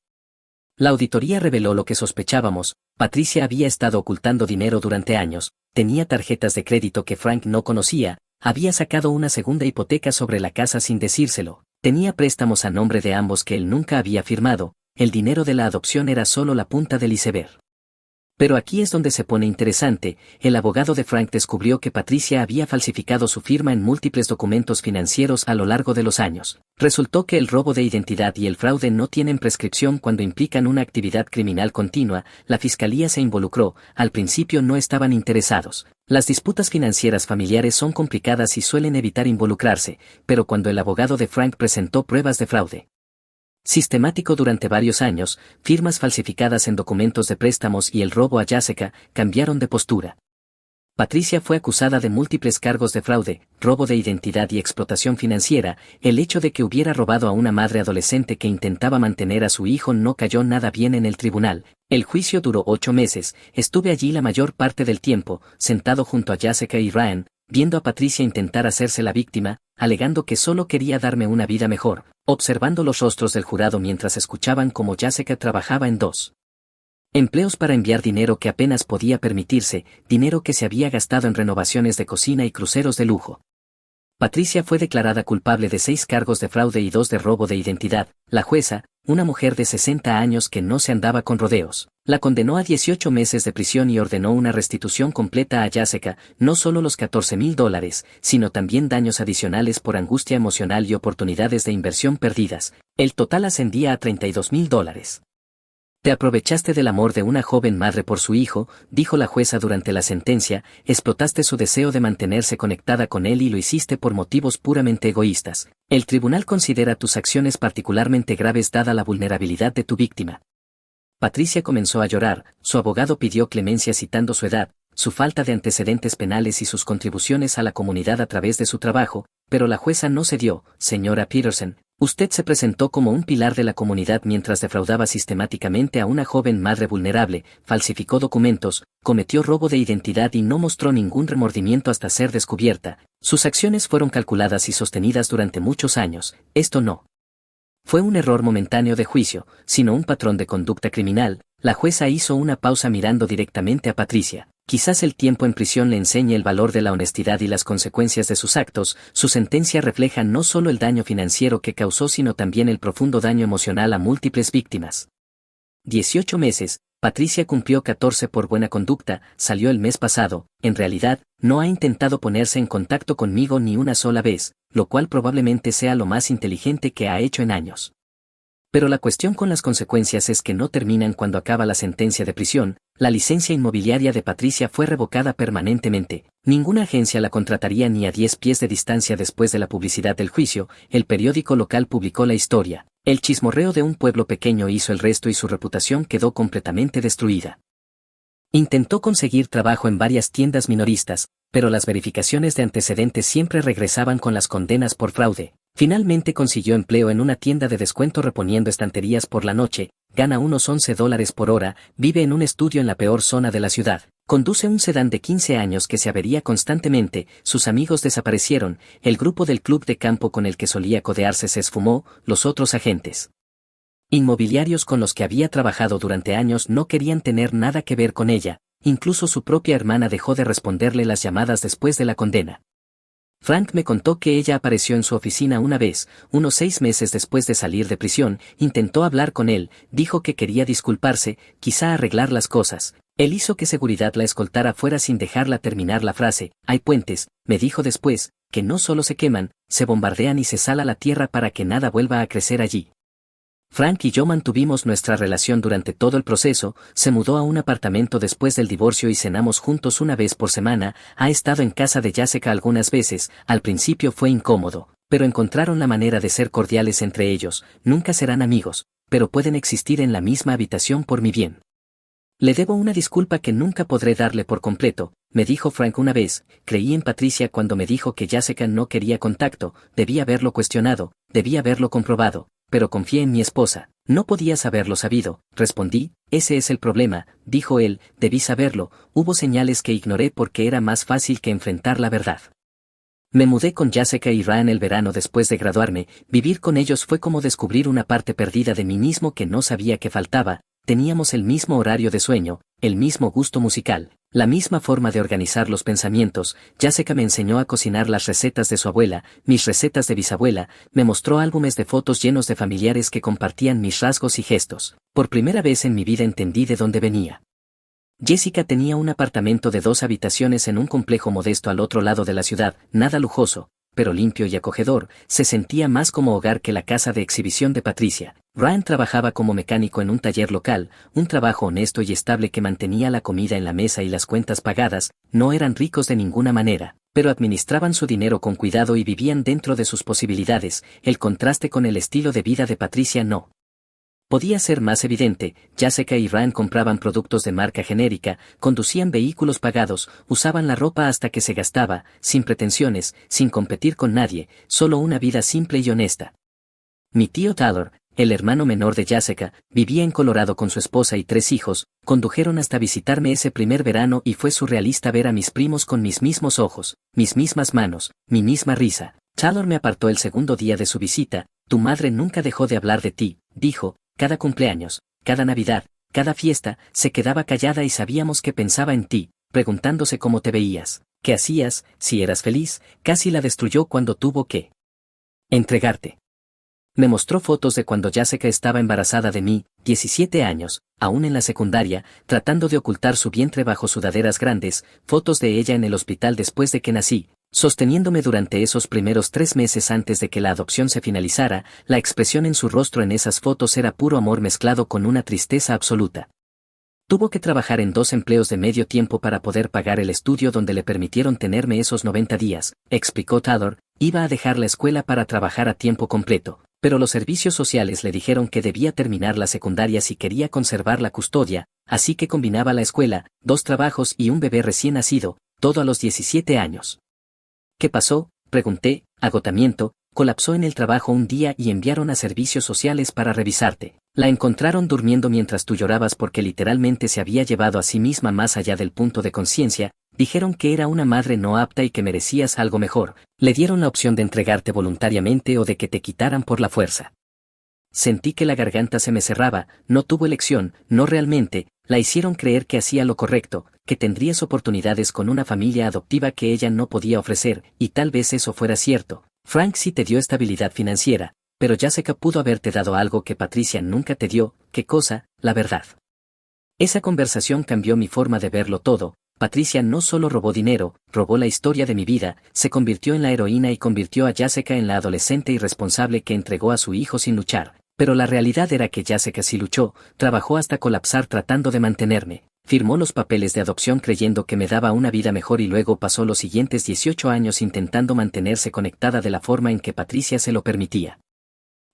La auditoría reveló lo que sospechábamos. Patricia había estado ocultando dinero durante años, tenía tarjetas de crédito que Frank no conocía, había sacado una segunda hipoteca sobre la casa sin decírselo, Tenía préstamos a nombre de ambos que él nunca había firmado, el dinero de la adopción era solo la punta del iceberg. Pero aquí es donde se pone interesante, el abogado de Frank descubrió que Patricia había falsificado su firma en múltiples documentos financieros a lo largo de los años. Resultó que el robo de identidad y el fraude no tienen prescripción cuando implican una actividad criminal continua, la fiscalía se involucró, al principio no estaban interesados. Las disputas financieras familiares son complicadas y suelen evitar involucrarse, pero cuando el abogado de Frank presentó pruebas de fraude sistemático durante varios años, firmas falsificadas en documentos de préstamos y el robo a Jessica, cambiaron de postura. Patricia fue acusada de múltiples cargos de fraude, robo de identidad y explotación financiera. El hecho de que hubiera robado a una madre adolescente que intentaba mantener a su hijo no cayó nada bien en el tribunal. El juicio duró 8 meses, estuve allí la mayor parte del tiempo, sentado junto a Jessica y Ryan, viendo a Patricia intentar hacerse la víctima, alegando que solo quería darme una vida mejor, observando los rostros del jurado mientras escuchaban cómo Jessica trabajaba en 2 empleos para enviar dinero que apenas podía permitirse, dinero que se había gastado en renovaciones de cocina y cruceros de lujo. Patricia fue declarada culpable de 6 cargos de fraude y 2 de robo de identidad. La jueza, una mujer de 60 años que no se andaba con rodeos, la condenó a 18 meses de prisión y ordenó una restitución completa a Jessica, no solo los $14,000, sino también daños adicionales por angustia emocional y oportunidades de inversión perdidas. El total ascendía a $32,000. Te aprovechaste del amor de una joven madre por su hijo, dijo la jueza durante la sentencia, explotaste su deseo de mantenerse conectada con él y lo hiciste por motivos puramente egoístas. El tribunal considera tus acciones particularmente graves dada la vulnerabilidad de tu víctima. Patricia comenzó a llorar, su abogado pidió clemencia citando su edad, su falta de antecedentes penales y sus contribuciones a la comunidad a través de su trabajo, pero la jueza no cedió. Señora Peterson, usted se presentó como un pilar de la comunidad mientras defraudaba sistemáticamente a una joven madre vulnerable, falsificó documentos, cometió robo de identidad y no mostró ningún remordimiento hasta ser descubierta. Sus acciones fueron calculadas y sostenidas durante muchos años. Esto no fue un error momentáneo de juicio, sino un patrón de conducta criminal. La jueza hizo una pausa mirando directamente a Patricia. Quizás el tiempo en prisión le enseñe el valor de la honestidad y las consecuencias de sus actos. Su sentencia refleja no solo el daño financiero que causó sino también el profundo daño emocional a múltiples víctimas. 18 meses, Patricia cumplió 14 por buena conducta, salió el mes pasado. En realidad, no ha intentado ponerse en contacto conmigo ni una sola vez, lo cual probablemente sea lo más inteligente que ha hecho en años. Pero la cuestión con las consecuencias es que no terminan cuando acaba la sentencia de prisión. La licencia inmobiliaria de Patricia fue revocada permanentemente. Ninguna agencia la contrataría ni a 10 pies de distancia después de la publicidad del juicio. El periódico local publicó la historia. El chismorreo de un pueblo pequeño hizo el resto y su reputación quedó completamente destruida. Intentó conseguir trabajo en varias tiendas minoristas, pero las verificaciones de antecedentes siempre regresaban con las condenas por fraude. Finalmente consiguió empleo en una tienda de descuento reponiendo estanterías por la noche, gana unos $11 por hora, vive en un estudio en la peor zona de la ciudad, conduce un sedán de 15 años que se avería constantemente, sus amigos desaparecieron, el grupo del club de campo con el que solía codearse se esfumó, los otros agentes inmobiliarios con los que había trabajado durante años no querían tener nada que ver con ella, incluso su propia hermana dejó de responderle las llamadas después de la condena. Frank me contó que ella apareció en su oficina una vez, unos 6 meses después de salir de prisión, intentó hablar con él, dijo que quería disculparse, quizá arreglar las cosas. Él hizo que seguridad la escoltara fuera sin dejarla terminar la frase. Hay puentes, me dijo después, que no solo se queman, se bombardean y se sala la tierra para que nada vuelva a crecer allí. Frank y yo mantuvimos nuestra relación durante todo el proceso, se mudó a un apartamento después del divorcio y cenamos juntos una vez por semana, ha estado en casa de Jessica algunas veces, al principio fue incómodo, pero encontraron la manera de ser cordiales entre ellos, nunca serán amigos, pero pueden existir en la misma habitación por mi bien. Le debo una disculpa que nunca podré darle por completo, me dijo Frank una vez, creí en Patricia cuando me dijo que Jessica no quería contacto, debí haberlo cuestionado, debí haberlo comprobado. Pero confié en mi esposa, no podías haberlo sabido, respondí, ese es el problema, dijo él, debí saberlo, hubo señales que ignoré porque era más fácil que enfrentar la verdad. Me mudé con Jessica y Ryan el verano después de graduarme, vivir con ellos fue como descubrir una parte perdida de mí mismo que no sabía que faltaba, teníamos el mismo horario de sueño, el mismo gusto musical, La misma forma de organizar los pensamientos, Jessica me enseñó a cocinar las recetas de su abuela, mis recetas de bisabuela, me mostró álbumes de fotos llenos de familiares que compartían mis rasgos y gestos. Por primera vez en mi vida entendí de dónde venía. Jessica tenía un apartamento de 2 habitaciones en un complejo modesto al otro lado de la ciudad, nada lujoso, pero limpio y acogedor, se sentía más como hogar que la casa de exhibición de Patricia. Ryan trabajaba como mecánico en un taller local, un trabajo honesto y estable que mantenía la comida en la mesa y las cuentas pagadas. No eran ricos de ninguna manera, pero administraban su dinero con cuidado y vivían dentro de sus posibilidades. El contraste con el estilo de vida de Patricia no podía ser más evidente. Jessica y Ryan compraban productos de marca genérica, conducían vehículos pagados, usaban la ropa hasta que se gastaba, sin pretensiones, sin competir con nadie, solo una vida simple y honesta. Mi tío Tyler, el hermano menor de Jessica, vivía en Colorado con su esposa y 3 hijos. Condujeron hasta visitarme ese primer verano y fue surrealista ver a mis primos con mis mismos ojos, mis mismas manos, mi misma risa. Tyler me apartó el segundo día de su visita. Tu madre nunca dejó de hablar de ti, dijo. Cada cumpleaños, cada Navidad, cada fiesta, se quedaba callada y sabíamos que pensaba en ti, preguntándose cómo te veías, qué hacías, si eras feliz. Casi la destruyó cuando tuvo que entregarte. Me mostró fotos de cuando Jessica estaba embarazada de mí, 17 años, aún en la secundaria, tratando de ocultar su vientre bajo sudaderas grandes, fotos de ella en el hospital después de que nací, sosteniéndome durante esos primeros 3 meses antes de que la adopción se finalizara. La expresión en su rostro en esas fotos era puro amor mezclado con una tristeza absoluta. Tuvo que trabajar en 2 empleos de medio tiempo para poder pagar el estudio donde le permitieron tenerme esos 90 días, explicó Tyler. Iba a dejar la escuela para trabajar a tiempo completo, pero los servicios sociales le dijeron que debía terminar la secundaria si quería conservar la custodia, así que combinaba la escuela, 2 trabajos y un bebé recién nacido, todo a los 17 años. ¿Qué pasó?, pregunté. Agotamiento. Colapsó en el trabajo un día y enviaron a servicios sociales para revisarte. La encontraron durmiendo mientras tú llorabas porque literalmente se había llevado a sí misma más allá del punto de conciencia. Dijeron que era una madre no apta y que merecías algo mejor. Le dieron la opción de entregarte voluntariamente o de que te quitaran por la fuerza. Sentí que la garganta se me cerraba. No tuvo elección, no realmente. La hicieron creer que hacía lo correcto, que tendrías oportunidades con una familia adoptiva que ella no podía ofrecer, y tal vez eso fuera cierto. Frank sí te dio estabilidad financiera, pero Jessica pudo haberte dado algo que Patricia nunca te dio. ¿Qué cosa? La verdad. Esa conversación cambió mi forma de verlo todo. Patricia no solo robó dinero, robó la historia de mi vida, se convirtió en la heroína y convirtió a Jessica en la adolescente irresponsable que entregó a su hijo sin luchar. Pero la realidad era que Jessica sí luchó, trabajó hasta colapsar tratando de mantenerme, firmó los papeles de adopción creyendo que me daba una vida mejor y luego pasó los siguientes 18 años intentando mantenerse conectada de la forma en que Patricia se lo permitía.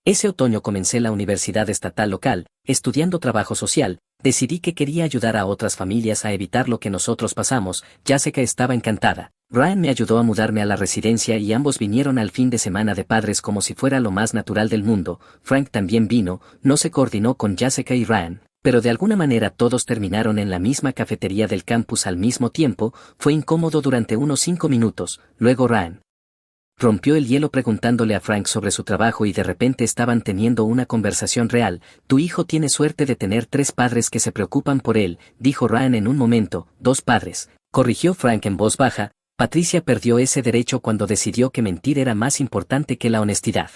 Ese otoño comencé la universidad estatal local, estudiando trabajo social. Decidí que quería ayudar a otras familias a evitar lo que nosotros pasamos. Jessica estaba encantada. Ryan me ayudó a mudarme a la residencia y ambos vinieron al fin de semana de padres como si fuera lo más natural del mundo. Frank también vino, no se coordinó con Jessica y Ryan, pero de alguna manera todos terminaron en la misma cafetería del campus al mismo tiempo. Fue incómodo durante unos 5 minutos, luego Ryan rompió el hielo preguntándole a Frank sobre su trabajo y de repente estaban teniendo una conversación real. Tu hijo tiene suerte de tener 3 padres que se preocupan por él, dijo Ryan en un momento. 2 padres, corrigió Frank en voz baja. Patricia perdió ese derecho cuando decidió que mentir era más importante que la honestidad.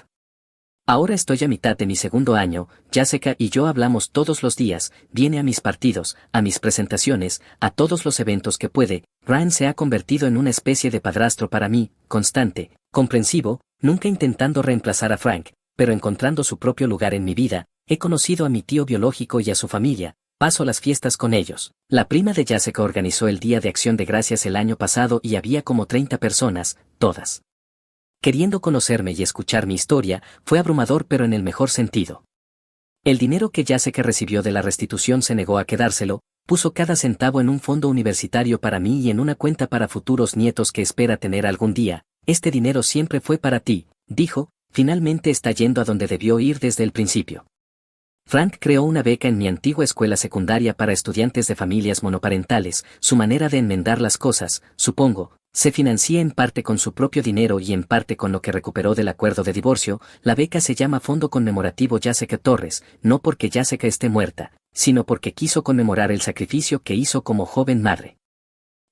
Ahora estoy a mitad de mi segundo año. Jessica y yo hablamos todos los días, viene a mis partidos, a mis presentaciones, a todos los eventos que puede. Ryan se ha convertido en una especie de padrastro para mí, constante, comprensivo, nunca intentando reemplazar a Frank, pero encontrando su propio lugar en mi vida. He conocido a mi tío biológico y a su familia, paso las fiestas con ellos. La prima de Jessica organizó el Día de Acción de Gracias el año pasado y había como 30 personas, todas queriendo conocerme y escuchar mi historia. Fue abrumador pero en el mejor sentido. El dinero que Jessica recibió de la restitución se negó a quedárselo, puso cada centavo en un fondo universitario para mí y en una cuenta para futuros nietos que espera tener algún día. Este dinero siempre fue para ti, dijo, finalmente está yendo a donde debió ir desde el principio. Frank creó una beca en mi antigua escuela secundaria para estudiantes de familias monoparentales. Su manera de enmendar las cosas, supongo, se financia en parte con su propio dinero y en parte con lo que recuperó del acuerdo de divorcio. La beca se llama Fondo Conmemorativo Jessica Torres, no porque Jessica esté muerta, sino porque quiso conmemorar el sacrificio que hizo como joven madre.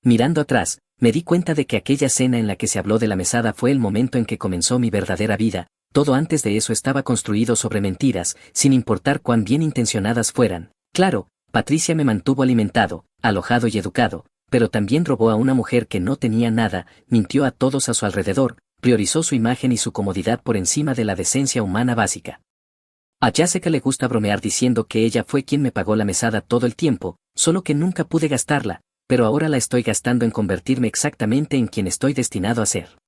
Mirando atrás, me di cuenta de que aquella cena en la que se habló de la mesada fue el momento en que comenzó mi verdadera vida. Todo antes de eso estaba construido sobre mentiras, sin importar cuán bien intencionadas fueran. Claro, Patricia me mantuvo alimentado, alojado y educado, pero también robó a una mujer que no tenía nada, mintió a todos a su alrededor, priorizó su imagen y su comodidad por encima de la decencia humana básica. A Jessica le gusta bromear diciendo que ella fue quien me pagó la mesada todo el tiempo, solo que nunca pude gastarla, pero ahora la estoy gastando en convertirme exactamente en quien estoy destinado a ser.